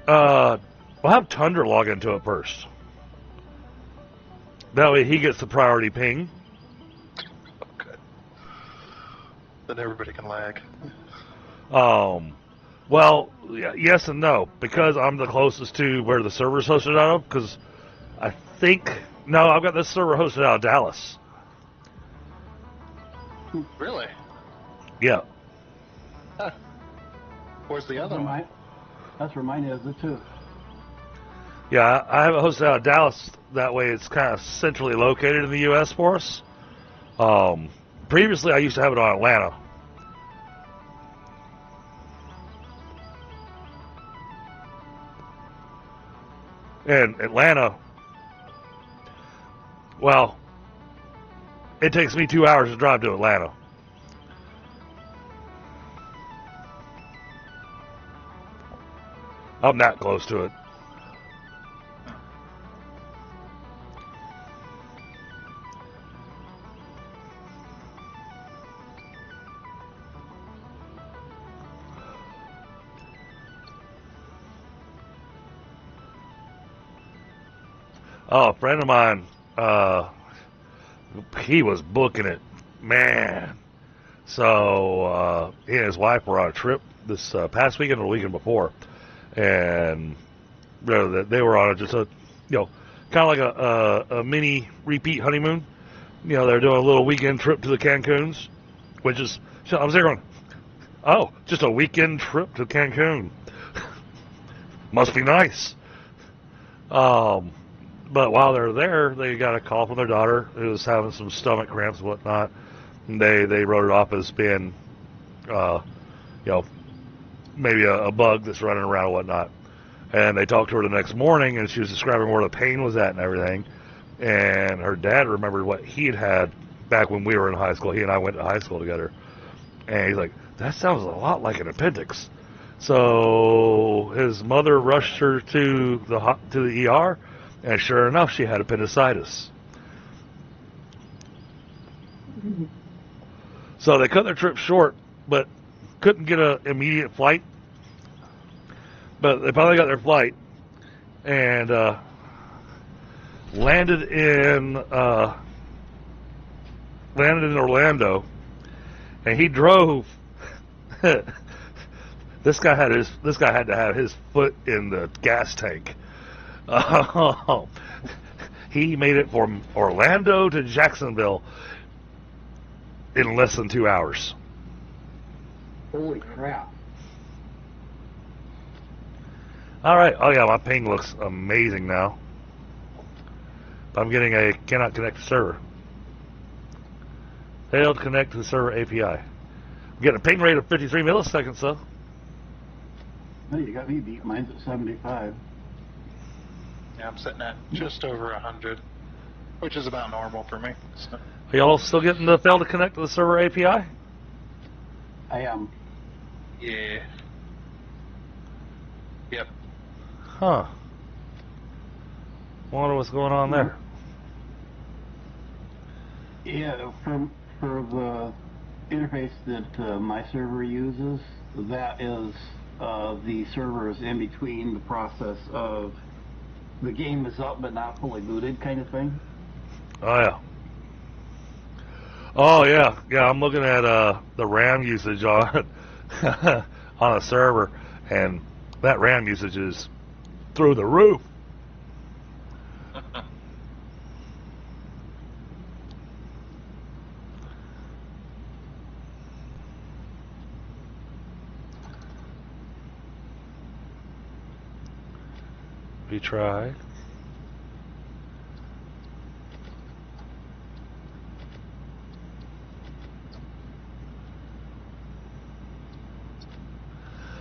We'll have Tundra log into it first. That way he gets the priority ping. Okay. Then everybody can lag. Well, yes and no. Because I'm the closest to where the server's hosted out of, because I think... No, I've got this server hosted out of Dallas. Really? Yeah. Huh. Where's the other one? That's where mine is, too. Yeah, I have it hosted out of Dallas. That way it's kind of centrally located in the U.S. for us. Previously, I used to have it on Atlanta. And Atlanta, well, it takes me 2 hours to drive to Atlanta. I'm not close to it. Oh, a friend of mine, he was booking it, man. So he and his wife were on a trip this past weekend or the weekend before, and they were on just a, kind of like a mini repeat honeymoon. They're doing a little weekend trip to the Cancuns, which is, I was there going, oh, just a weekend trip to Cancun. Must be nice. But while they're there, they got a call from their daughter who was having some stomach cramps and whatnot. And they wrote it off as being, maybe a bug that's running around or whatnot. And they talked to her the next morning, and she was describing where the pain was at and everything. And her dad remembered what he had back when we were in high school. He and I went to high school together. And he's like, that sounds a lot like an appendix. So his mother rushed her to the ER, and sure enough, she had appendicitis. So they cut their trip short, but couldn't get an immediate flight. But they finally got their flight and landed in Orlando, and he drove. This guy had to have his foot in the gas tank. He made it from Orlando to Jacksonville in less than 2 hours. Holy crap. All right. Oh, yeah, my ping looks amazing now. I'm getting a cannot connect to server. Failed to connect to the server API. I'm getting a ping rate of 53 milliseconds, though. No, you got me beat. Mine's at 75. Yeah, I'm sitting at just over 100, which is about normal for me. So. Are y'all still getting the fail to connect to the server API? I am. Yeah. Yep. Huh. Wonder what's going on there. Yeah, for the interface that my server uses, that is the servers in between the process of the game is up but not fully booted kind of thing. Oh, yeah. Oh, yeah. Yeah, I'm looking at the RAM usage on on a server, and that RAM usage is through the roof. Retry.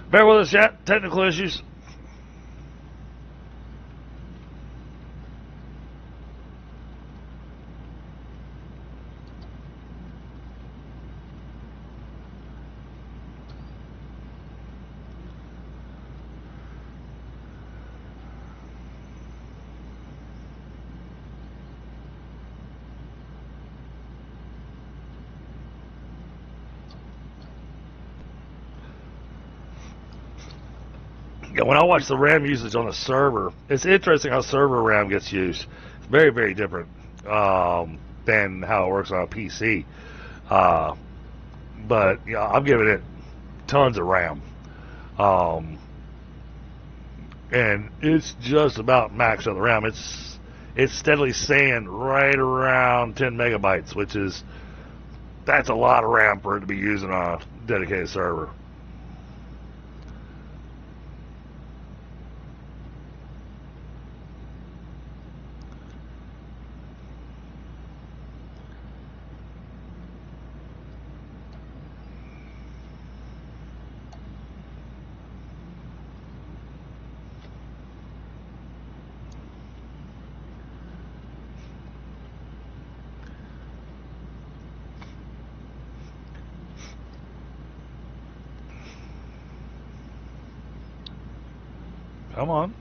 Bear with us, chat. Technical issues. Yeah, when I watch the RAM usage on a server, it's interesting how server RAM gets used. It's very, very different than how it works on a PC. But yeah, I'm giving it tons of RAM. And it's just about max on the RAM. It's steadily saying right around 10 megabytes, which is, that's a lot of RAM for it to be using on a dedicated server. Come on.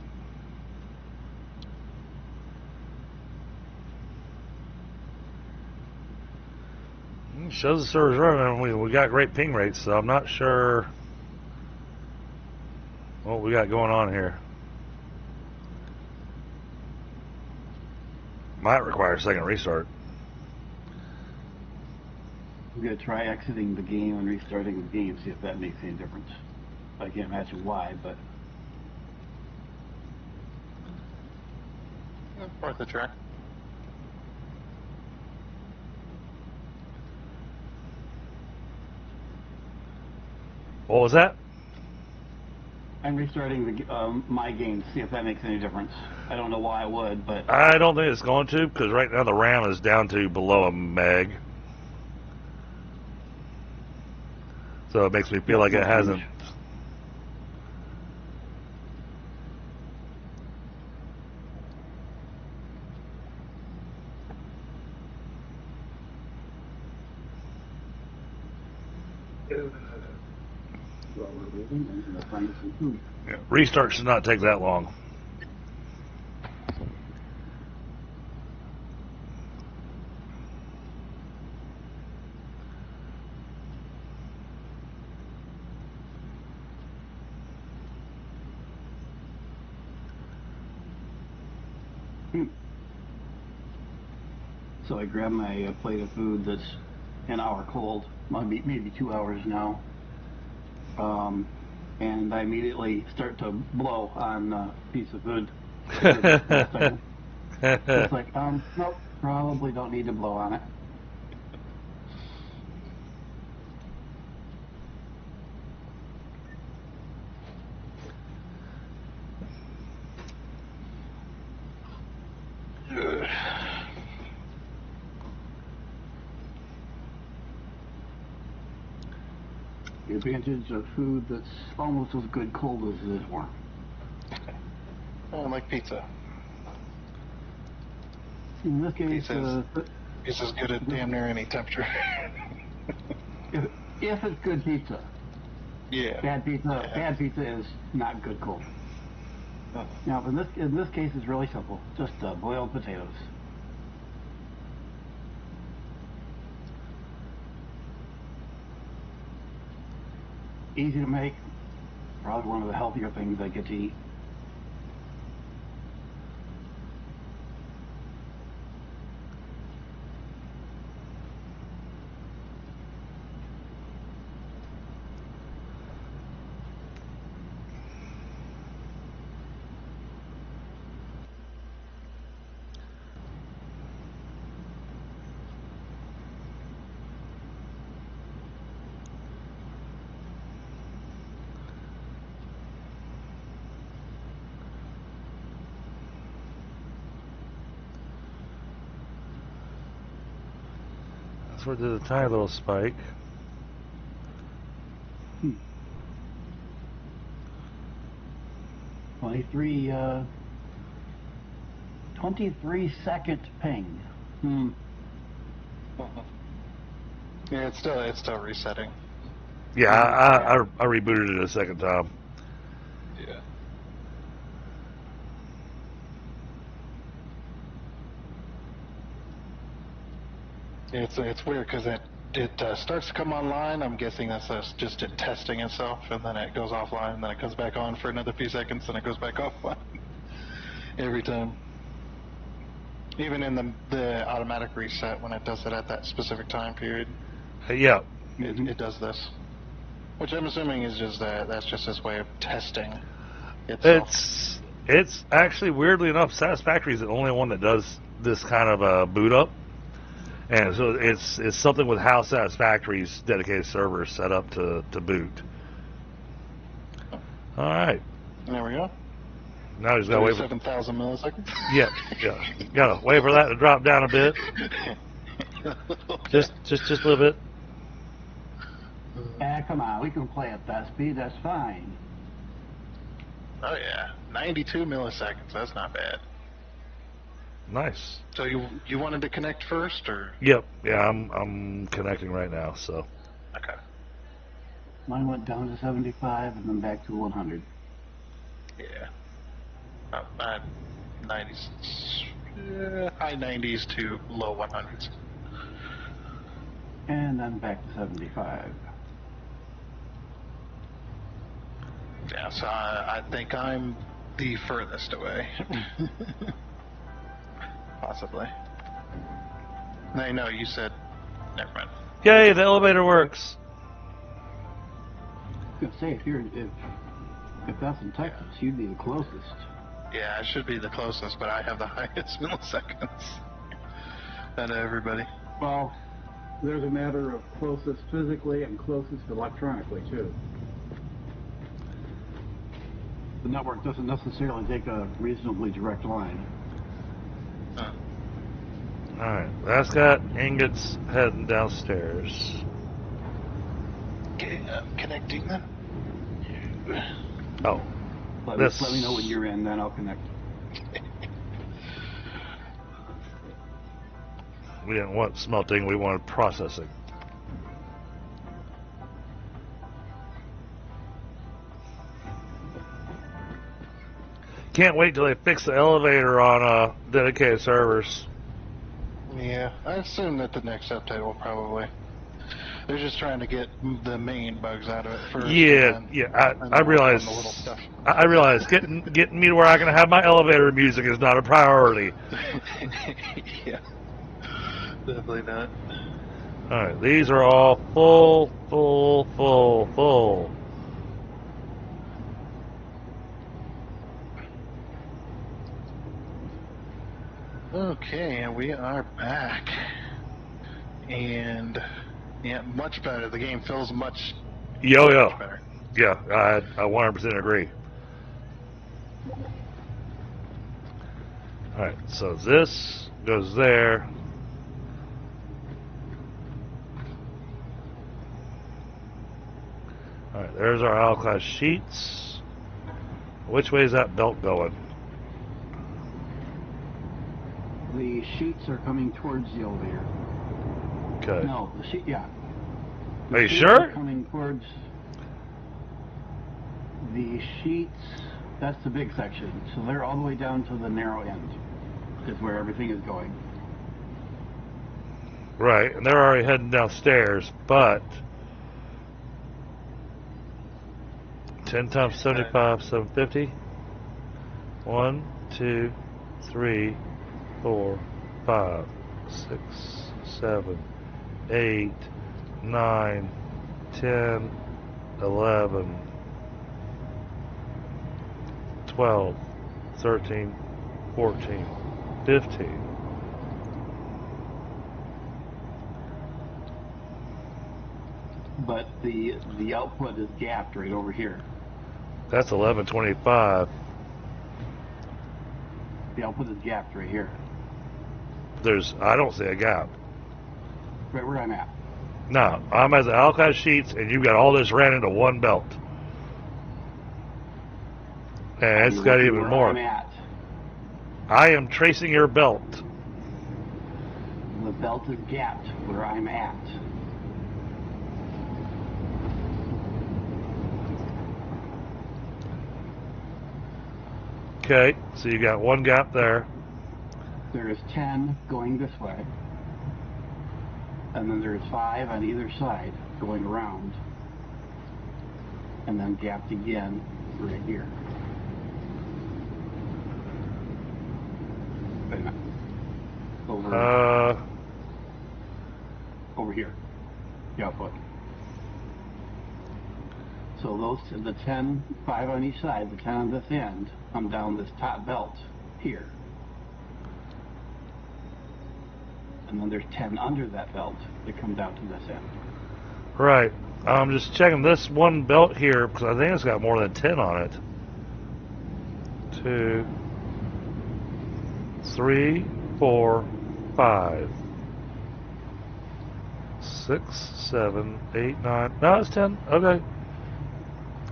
Shows the server's running. We got great ping rates, so I'm not sure what we got going on here. Might require a second restart. I'm going to try exiting the game and restarting the game, see if that makes any difference. I can't imagine why, but... Worth a try. What was that? I'm restarting the my game to see if that makes any difference. I don't know why I would, but... I don't think it's going to, because right now the RAM is down to below a meg. So it makes me feel like it hasn't... While we're waiting, I'm going to find some food. Yeah, restart should not take that long. So I grab my plate of food that's an hour cold, maybe 2 hours now, and I immediately start to blow on a piece of food. It's like, nope, probably don't need to blow on it. The advantage of food that's almost as good cold as it is warm. I like pizza. In this case, Pizza's good at damn near any temperature. if it's good pizza. Yeah. Bad pizza is not good cold. Now, in this case, it's really simple. Just boiled potatoes. Easy to make. Probably one of the healthier things I get to eat. That's where there's a tiny little spike. 23-second ping. Yeah, it's still resetting. Yeah, I rebooted it a second time. Yeah. It's weird because it starts to come online. I'm guessing that's just it testing itself, and then it goes offline, and then it comes back on for another few seconds, and it goes back offline every time. Even in the automatic reset, when it does it at that specific time period, Yeah. it does this, which I'm assuming is just that's just its way of testing itself. It's actually, weirdly enough, Satisfactory is the only one that does this kind of boot up. And so it's something with how Satisfactory's dedicated server is set up to boot. All right. There we go. Now we just gotta wait for 7,000 milliseconds. Yeah. Gotta wait for that to drop down a bit. Just a little bit. Come on, we can play at that speed. That's fine. Oh yeah, 92 milliseconds. That's not bad. Nice. So you wanted to connect first, or? Yep. Yeah, I'm connecting right now. So. Okay. Mine went down to 75 and then back to 100. Yeah. 90s, high 90s to low 100s. And then back to 75. Yeah, so I think I'm the furthest away. Possibly. No, you said. Never mind. Yay! The elevator works. I was gonna say if that's in Texas, you'd be the closest. Yeah, I should be the closest, but I have the highest milliseconds out of everybody. Well, there's a matter of closest physically and closest electronically too. The network doesn't necessarily take a reasonably direct line. Huh. Alright, that's got ingots heading downstairs. Okay, connecting then. Oh. Let me know when you're in, then I'll connect. We didn't want smelting, we wanted processing. Can't wait till they fix the elevator on dedicated servers. Yeah, I assume that the next update will probably. They're just trying to get the main bugs out of it first. Yeah, and then, yeah. and I then work realize. on the little stuff. I realize getting me to where I can have my elevator music is not a priority. Yeah, definitely not. All right, these are all full. Okay, and we are back. And yeah, much better. The game feels much better. Yeah, I 100% agree. All right, so this goes there. All right, there's our alkali sheets. Which way is that belt going? The sheets are coming towards the elevator. Okay. No, the sheet, yeah. The Are you sheets sure? are coming towards the sheets. That's the big section. So they're all the way down to the narrow end. Is where everything is going. Right, and they're already heading downstairs, but 10 times 75, 750. 1, 2, 3, 4, 5, 6, 7, 8, 9, 10, 11, 12, 13, 14, 15. But the output is gapped right over here. That's 1125. The output is gapped right here. I don't see a gap. Right where I'm at. No, I'm at the alkali sheets, and you've got all this ran into one belt. And it's You're got looking even where more. I'm at. I am tracing your belt. The belt is gapped where I'm at. Okay, so you got one gap there. There is 10 going this way. And then there's 5 on either side going around. And then gapped again right here. Wait a minute. Over here. The output. So the 10, 5 on each side, the 10 on this end, come down this top belt here. And then there's 10 under that belt that come down to this end. Right. I'm just checking this one belt here because I think it's got more than 10 on it. 2, 3, 4, 5, 6, 7, 8, 9. No, it's 10. Okay.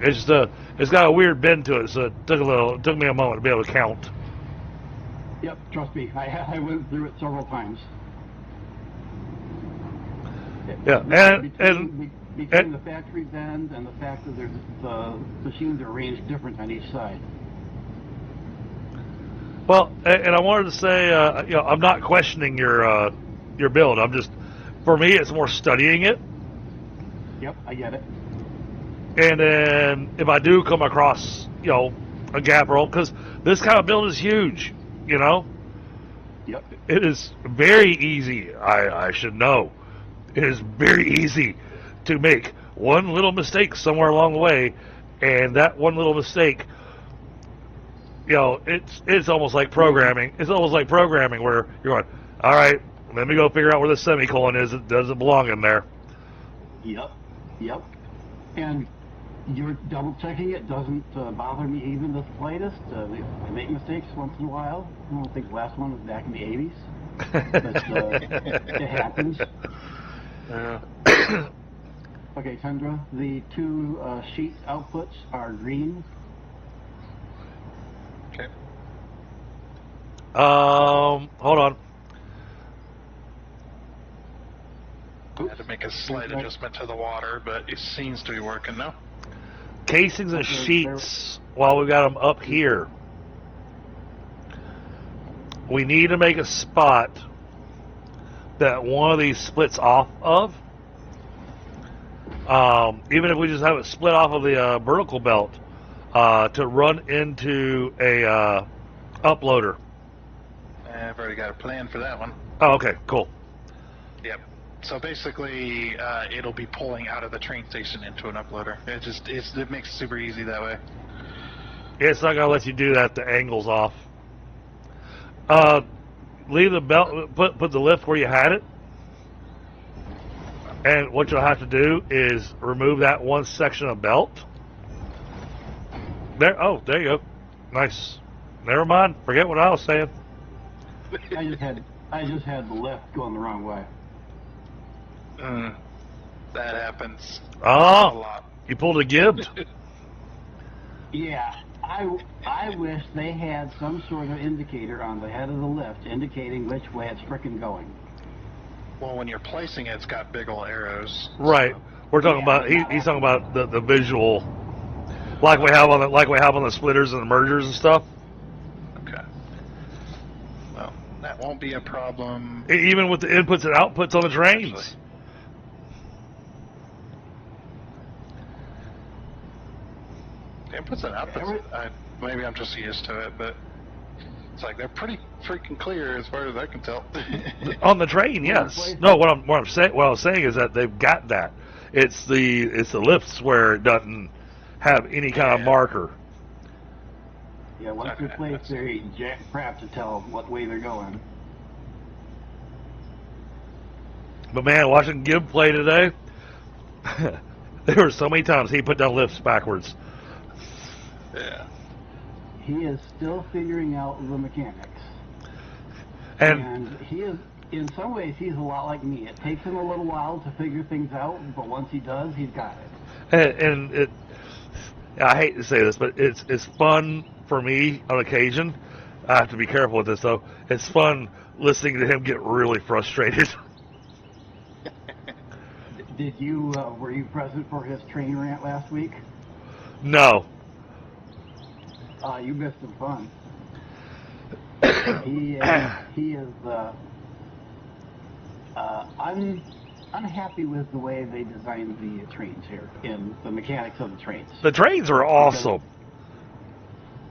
It's just it's got a weird bend to it, so it took me a moment to be able to count. Yep, trust me, I went through it several times. Yeah, between the factory bend and the fact that the machines are arranged different on each side. Well, and I wanted to say, I'm not questioning your build. For me, it's more studying it. Yep, I get it. And then if I do come across, a gap roll, because this kind of build is huge, Yep. It is very easy. I should know. It is very easy to make one little mistake somewhere along the way, and that one little mistake, it's almost like programming. It's almost like programming where you're going, all right, let me go figure out where the semicolon is. It doesn't belong in there. Yep. And you're double checking it doesn't bother me even the slightest. I make mistakes once in a while. I don't think the last one was back in the 80s. But it happens. Okay, Tundra, the 2 sheet outputs are green. Okay. Hold on. I had to make a slight adjustment to the water, but it seems to be working now. Casings and sheets while we got them up here. we need to make a spot that one of these splits off of. Even if we just have it split off of the vertical belt to run into a uploader. I've already got a plan for that one. Oh, okay, cool. Yep. So basically, it'll be pulling out of the train station into an uploader. It makes it super easy that way. Yeah, it's not gonna let you do that. The angle's off. Leave the belt. Put the lift where you had it. And what you'll have to do is remove that one section of belt. There. Oh, there you go. Nice. Never mind. Forget what I was saying. I just had the lift going the wrong way. That happens a Oh, lot. you pulled a gib. Yeah, I wish they had some sort of indicator on the head of the lift indicating which way it's frickin' going. Well, when you're placing it, it's got big ol' arrows. Right. We're talking about. He's talking about the visual, like we have on the splitters and the mergers and stuff. Okay. Well, that won't be a problem. Even with the inputs and outputs on the trains. Inputs and outputs. Maybe I'm just used to it, but it's like they're pretty freaking clear as far as I can tell. On the train, yes. No, what I was saying is that they've got that. It's the lifts where it doesn't have any kind of marker. Yeah, once they're placed, they're jack crap to tell what way they're going. But man, watching Gib play today, there were so many times he put down lifts backwards. Yeah. He is still figuring out the mechanics. And he is, in some ways, he's a lot like me. It takes him a little while to figure things out, but once he does, he's got it. And it, I hate to say this, but it's fun for me on occasion. I have to be careful with this though. It's fun listening to him get really frustrated. Did you were you present for his train rant last week? No. You missed some fun. He is unhappy with the way they designed the trains here, in the mechanics of the trains. The trains are awesome.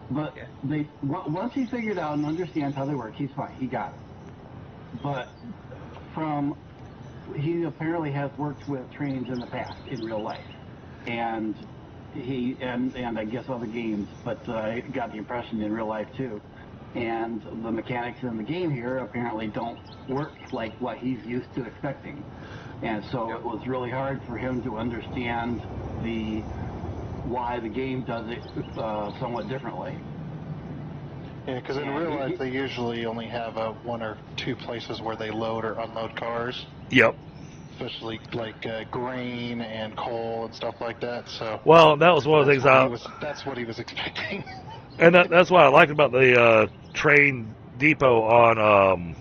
But once he figured out and understands how they work, he's fine. He got it. But he apparently has worked with trains in the past in real life, and I guess other games. But I got the impression in real life too. And the mechanics in the game here apparently don't work like what he's used to expecting. And so it was really hard for him to understand why the game does it somewhat differently. Yeah, because in real life they usually only have one or two places where they load or unload cars. Yep. Especially like grain and coal and stuff like that. So. Well, that was one of the things that's what he was expecting. And that's what I liked about the train depot on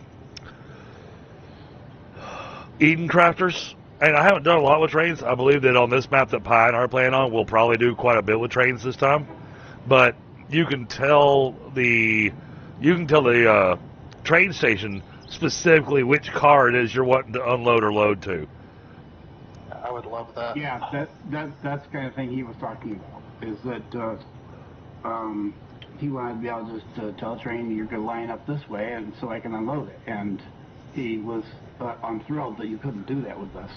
Eden Crafters. And I haven't done a lot with trains. I believe that on this map that Pie and I are playing on, we'll probably do quite a bit with trains this time. But you can tell the train station specifically which car it is you're wanting to unload or load to. I would love that. Yeah, that's the kind of thing he was talking about. Is that he wanted to be able just to tell a train you're going to line up this way, and so I can unload it. And he was unthrilled that you couldn't do that with this.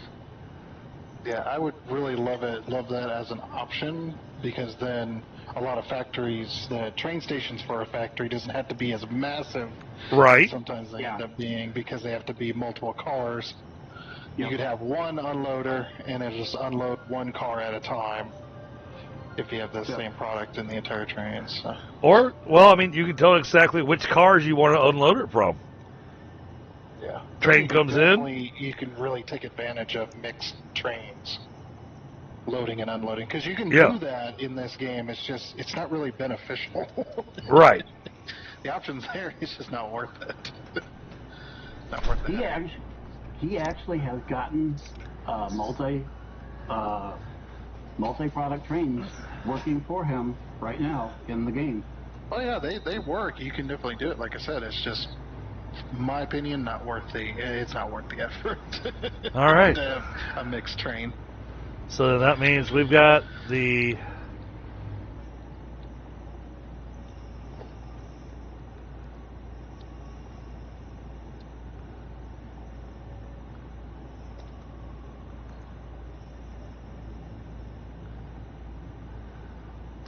Yeah, I would really love that as an option, because then a lot of factories, the train stations for a factory doesn't have to be as massive. Right. Sometimes they end up being, because they have to be multiple cars. You could have one unloader and it just unload one car at a time if you have the same product in the entire train. So. Or, well, I mean, you can tell exactly which cars you want to unload it from. Yeah. Train comes in. You can really take advantage of mixed trains, loading and unloading, because you can Yeah. do that in this game. It's just, it's not really beneficial. Right. The option's there. It's just not worth it. Not worth it. He actually has gotten multi-product trains working for him right now in the game. Oh yeah, they work. You can definitely do it. Like I said, it's just in my opinion, not worth it's not worth the effort. All right. To have a mixed train. So that means we've got the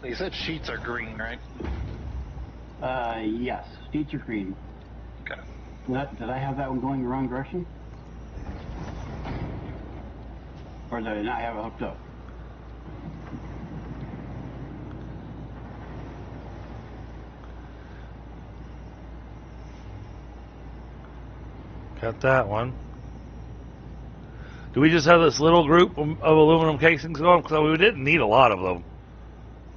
You said sheets are green, right? Yes. Sheets are green. Okay. Did I have that one going the wrong direction? Or did I not have it hooked up? got that one. Do we just have this little group of aluminum casings going? Because we didn't need a lot of them.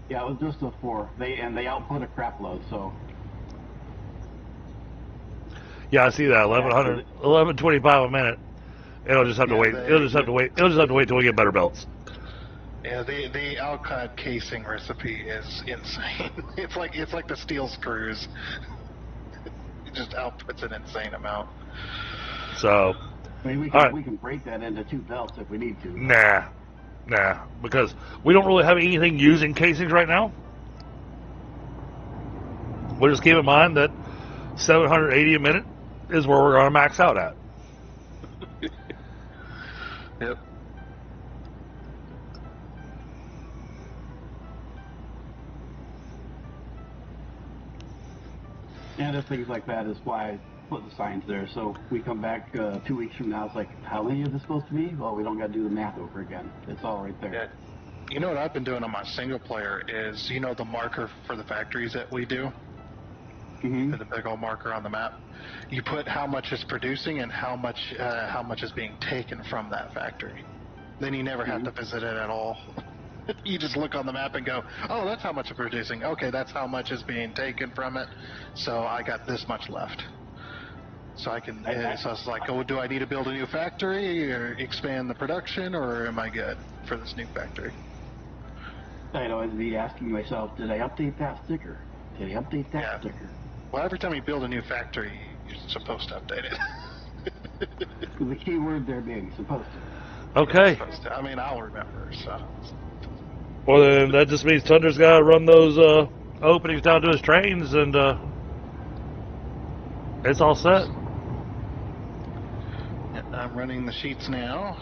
Yeah, it was just the 4. They output a crap load, so. Yeah, I see that. 1125 a minute. It'll just have to wait. It'll just have to wait. It'll just have to wait till we get better belts. Yeah, the Alcod casing recipe is insane. It's like the steel screws. It just outputs an insane amount. So, I mean, we can break that into 2 belts if we need to. Nah, because we don't really have anything using casings right now. We'll just keep in mind that 780 a minute is where we're going to max out at. Yep. And just things like that is why I put the signs there. So we come back 2 weeks from now, it's like, how many is this supposed to be? Well, we don't got to do the math over again. It's all right there. Yeah. You know what I've been doing on my single player is, you know, the marker for the factories that we do? Mm-hmm. The big old marker on the map. You put how much it's producing and how much is being taken from that factory. Then you never have to visit it at all. You just look on the map and go, oh, that's how much it's producing. Okay, that's how much is being taken from it. So I got this much left. So I can, so it's like, oh, do I need to build a new factory or expand the production, or am I good for this new factory? I'd always be asking myself, did I update that sticker? Did I update that sticker? Well, every time you build a new factory, you're supposed to update it. The key word there being supposed to. Okay. I mean, I'll remember, so. Well, then that just means Thunder's got to run those openings down to his trains, and it's all set. Yeah, I'm running the sheets now.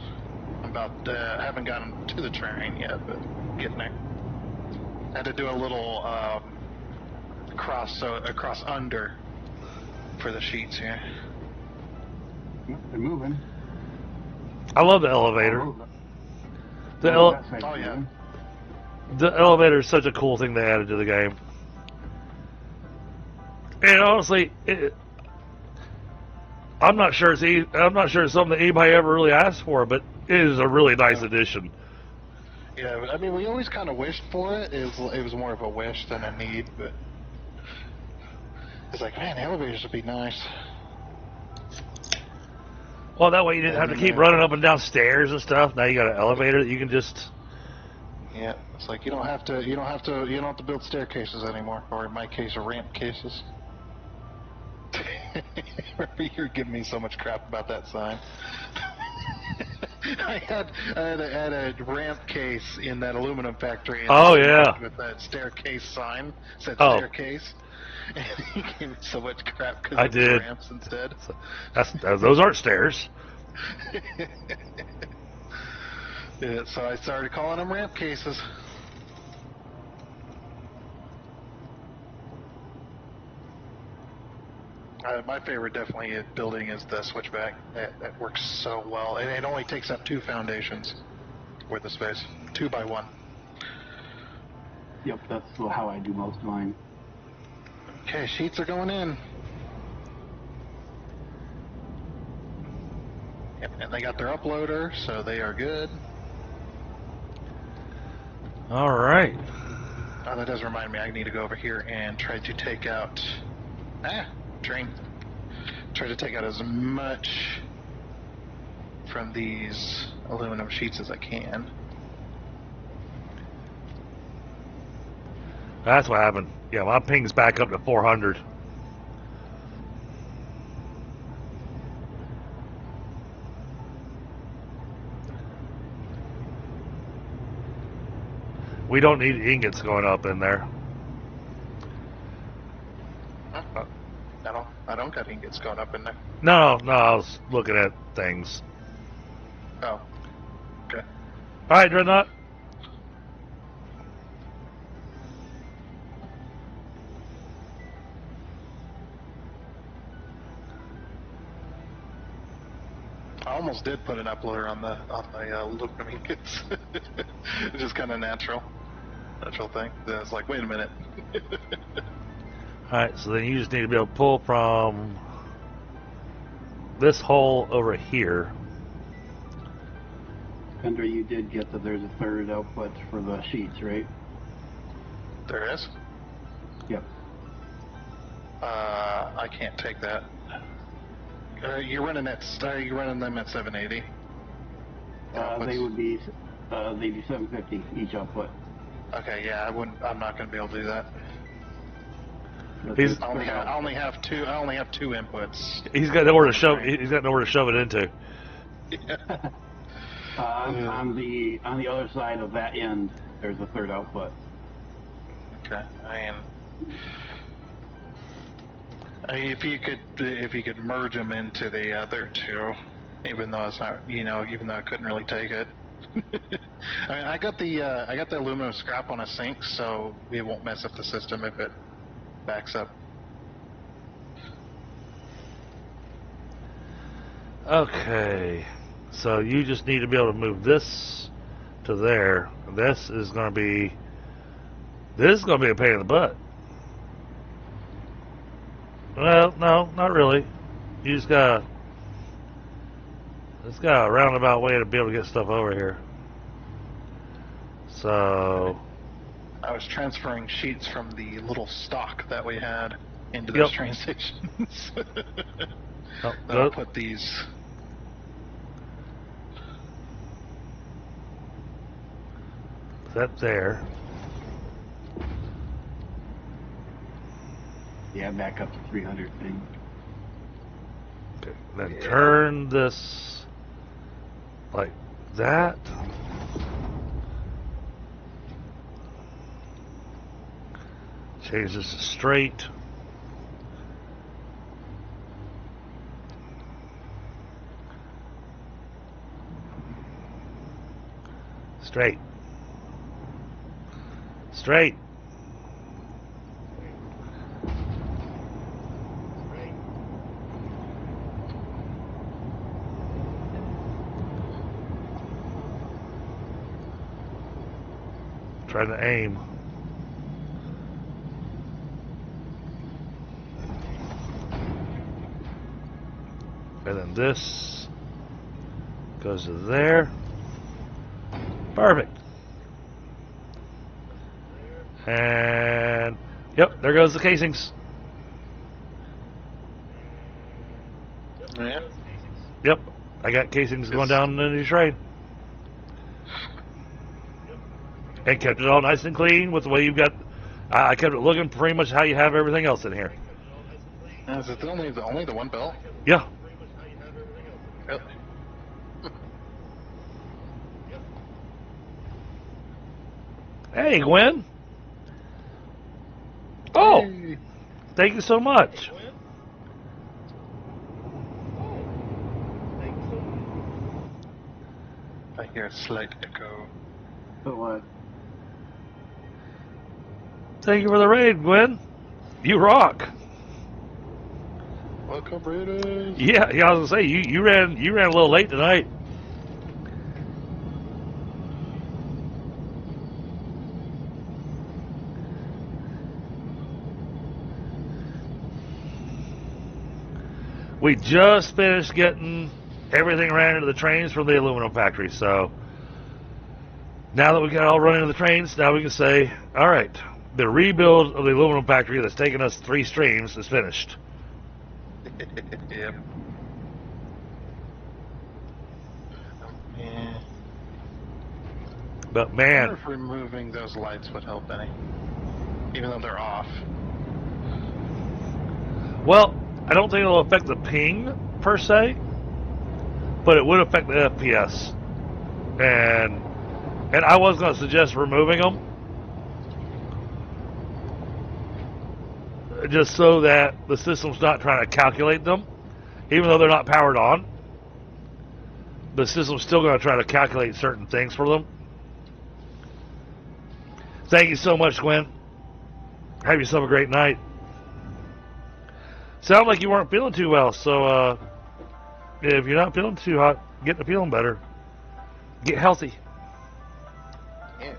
I haven't gotten to the train yet, but getting there. I had to do a little cross under for the sheets here. They're moving. I love the elevator. The elevator is such a cool thing they added to the game. And honestly, I'm not sure it's something that anybody ever really asked for, but it is a really nice addition. Yeah, I mean, we always kind of wished for it. It was more of a wish than a need, but it's like, man, elevators would be nice. Well, that way you didn't have to keep running up and down stairs and stuff. Now you got an elevator that you can just. Yeah, it's like you don't have to build staircases anymore, or in my case, ramp cases. You're giving me so much crap about that sign. I had a ramp case in that aluminum factory. And oh yeah. With that staircase sign said staircase. And he gave me so much crap because it was ramps instead. Those aren't stairs. Yeah, so I started calling them ramp cases. My favorite building is the switchback. That works so well. And it only takes up 2 foundations worth of space. 2 by 1. Yep, that's how I do most of mine. Okay, sheets are going in. Yep, and they got their uploader, so they are good. All right. Oh, that does remind me, I need to go over here and try to take out... train. Try to take out as much from these aluminum sheets as I can. That's what happened. Yeah, my ping's back up to 400. We don't need ingots going up in there. I don't got ingots going up in there. No, I was looking at things. Oh. Okay. All right, Dreadnought. I almost did put an uploader on the aluminum ingots. It's just kind of natural thing. Then it's like, wait a minute. Alright, so then you just need to be able to pull from this hole over here. Kendra, you did get that there's a third output for the sheets, right? There is? Yep. I can't take that. You're running them at 780. They would be they'd be 750 each output. Okay, yeah, I'm not going to be able to do that. I only have two inputs. He's got nowhere to shove. He's got nowhere to shove it into. Yeah. On the other side of that end, there's a third output. Okay, I mean, if you could merge them into the other two, even though it's not, even though I couldn't really take it. I mean, I got the aluminum scrap on a sink, so it won't mess up the system if it backs up. Okay, so you just need to be able to move this to there. This is going to be a pain in the butt. Well, no, not really. You just got a roundabout way to be able to get stuff over here. So I was transferring sheets from the little stock that we had into those train stations. Oh, I'll put these. That there. Yeah, back up to 300 thing. Okay, then turn this like that. Change this to straight. Straight. Straight. Trying to aim. And then this goes to there. Perfect. And yep, there goes the casings. Yeah. Yep, I got casings going down into the train. And kept it all nice and clean with the way you've got. I kept it looking pretty much how you have everything else in here. Is it only the one bell? Yeah. Yep. Hey, Gwen. Oh, Hey. thank you so much. I hear a slight echo. But what? Thank you for the raid, Gwen. You rock. Welcome, Raiders. Yeah, I was gonna say you ran a little late tonight. We just finished getting everything ran into the trains from the aluminum factory, so now that we got it all running into the trains, now we can say, all right, the rebuild of the aluminum factory that's taken us 3 streams is finished. Yep. Yeah. But I man, wonder if removing those lights would help any, even though they're off. well, I don't think it'll affect the ping per se, but it would affect the FPS. And I was going to suggest removing them just so that the system's not trying to calculate them, even though they're not powered on. The system's still going to try to calculate certain things for them. Thank you so much, Gwen. Have yourself a great night. Sound like you weren't feeling too well, so if you're not feeling too hot, get to feeling better. Get healthy. Yeah.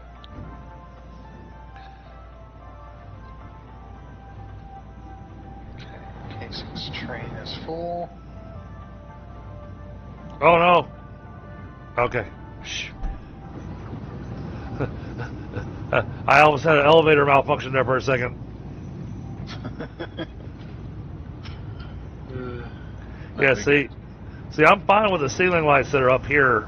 Okay, Casey's train is full. Oh no. Okay. Shh. I almost had an elevator malfunction there for a second. Yeah, see, I'm fine with the ceiling lights that are up here.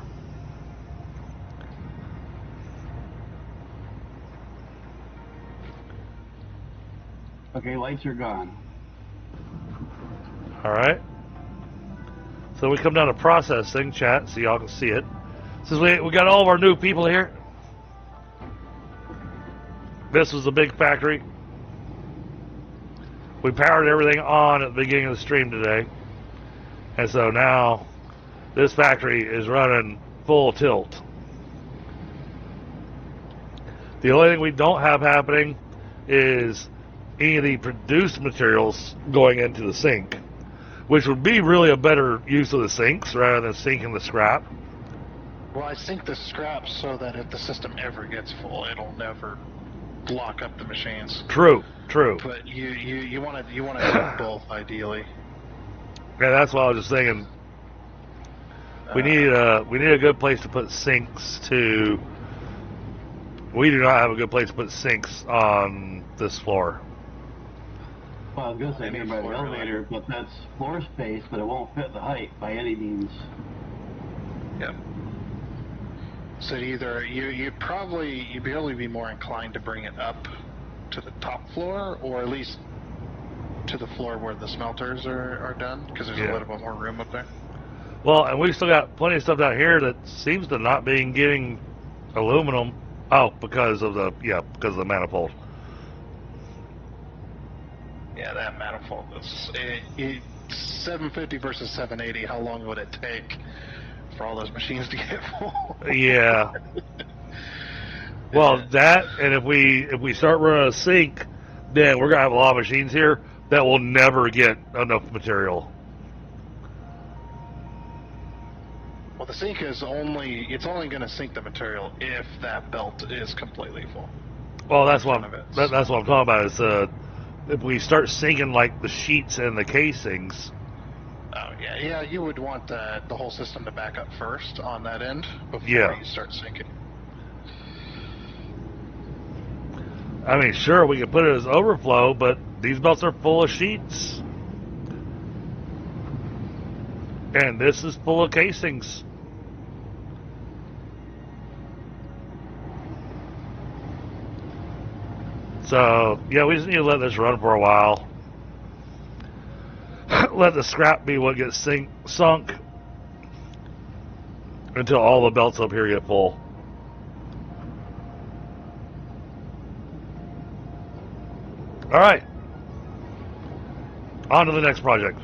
Okay, lights are gone. All right. So we come down to processing, chat, so y'all can see it. Since we got all of our new people here. This was a big factory. We powered everything on at the beginning of the stream today. And so now this factory is running full tilt. The only thing we don't have happening is any of the produced materials going into the sink, which would be really a better use of the sinks rather than sinking the scrap. Well, I sink the scrap so that if the system ever gets full, it'll never block up the machines. True. But you want to do both ideally. Yeah, that's what I was just thinking. We need a good place to put sinks to. We do not have a good place to put sinks on this floor. Well, I was going to say maybe by the elevator, but that's floor space, but it won't fit the height by any means. Yep. So either you'd probably be more inclined to bring it up to the top floor, or at least to the floor where the smelters are done, because there's a little bit more room up there. Well, and we've still got plenty of stuff down here that seems to not be getting aluminum. Oh, because of the manifold. Yeah, that manifold is 750 versus 780. How long would it take for all those machines to get full? Yeah. Well, that, and if we start running a sink, then we're gonna have a lot of machines here that will never get enough material. Well, the sink is only going to sink the material if that belt is completely full. Well, that's what I'm talking about. Is if we start sinking like the sheets and the casings. Oh yeah, you would want the whole system to back up first on that end before you start sinking. I mean, sure, we could put it as overflow, but these belts are full of sheets. And this is full of casings. So, yeah, we just need to let this run for a while. Let the scrap be what gets sunk until all the belts up here get full. All right. On to the next project.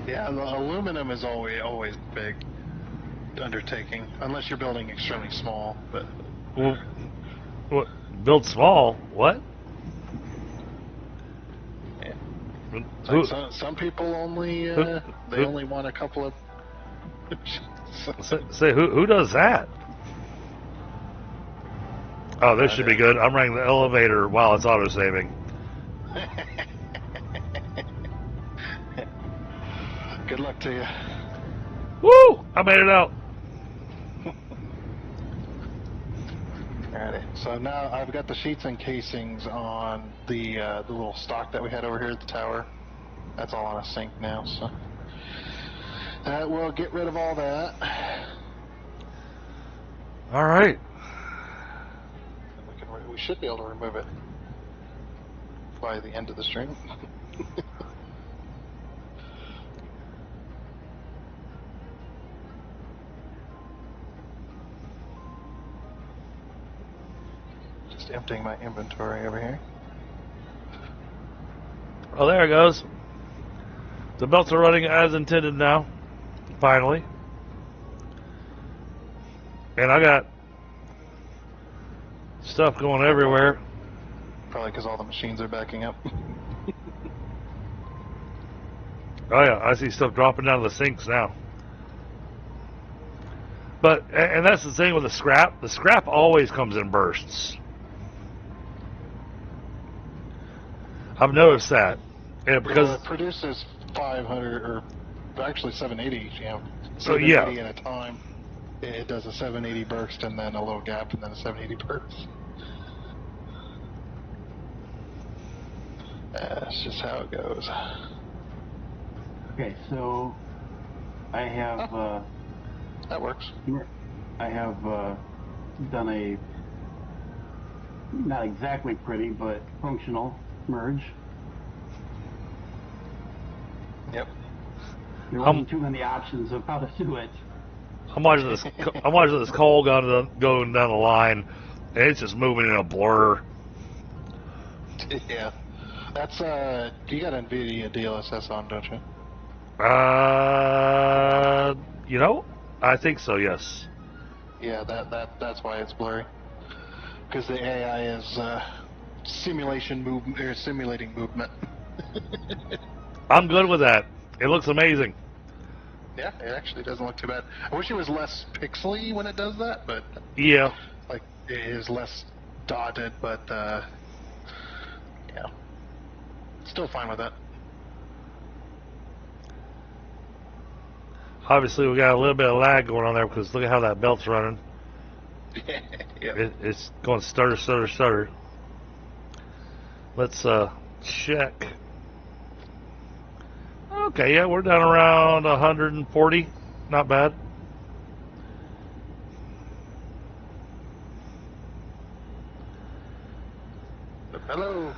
Yeah, the aluminum is always big undertaking, unless you're building extremely small. But what? Build small? What? Yeah. Some people only only want a couple of. Say who does that? Oh, this should be good. I'm running the elevator while it's auto saving. Good luck to you. Woo! I made it out. Alrighty. So now I've got the sheets and casings on the little stock that we had over here at the tower. That's all on a sink now, so we'll get rid of all that. All right. We should be able to remove it by the end of the stream. Just emptying my inventory over here. Oh, there it goes. The belts are running as intended now. Finally. And I got stuff going everywhere. Probably because all the machines are backing up. Oh yeah, I see stuff dropping down the sinks now. But, and that's the thing with the scrap. The scrap always comes in bursts. I've noticed that. Yeah, because it produces 500, or actually 780, you know. So, yeah. 780 at a time. It does a 780 burst and then a little gap and then a 780 burst. That's just how it goes. Okay, so I have That works. I have done a not exactly pretty but functional merge. Yep. There wasn't too many options of how to do it. I'm watching this coal gun going down the line, and it's just moving in a blur. Yeah. That's you got NVIDIA DLSS on, don't you? You know, I think so. Yes. Yeah, that's why it's blurry. Because the AI is simulating movement. I'm good with that. It looks amazing. Yeah, it actually doesn't look too bad. I wish it was less pixely when it does that, but Yeah. like it is less dotted, but yeah, still fine with that. Obviously, we got a little bit of lag going on there because look at how that belt's running. Yeah. It's going stutter, stutter, stutter. Let's check. Okay, yeah, we're down around 140. Not bad. Hello.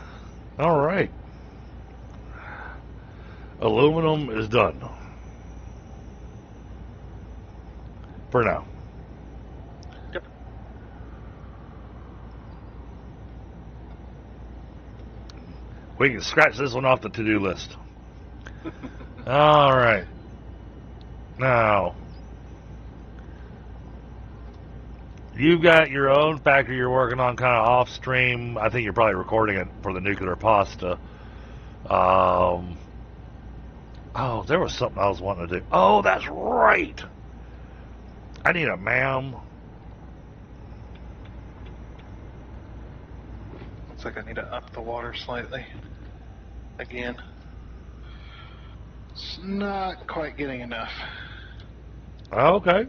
All right. Aluminum is done. For now. Yep. We can scratch this one off the to-do list. All right. Now, you've got your own factory you're working on kind of off stream. I think you're probably recording it for the nuclear pasta. Oh, there was something I was wanting to do. Oh, that's right. I need a mayhem. Looks like I need to up the water slightly. Again. It's not quite getting enough. Okay.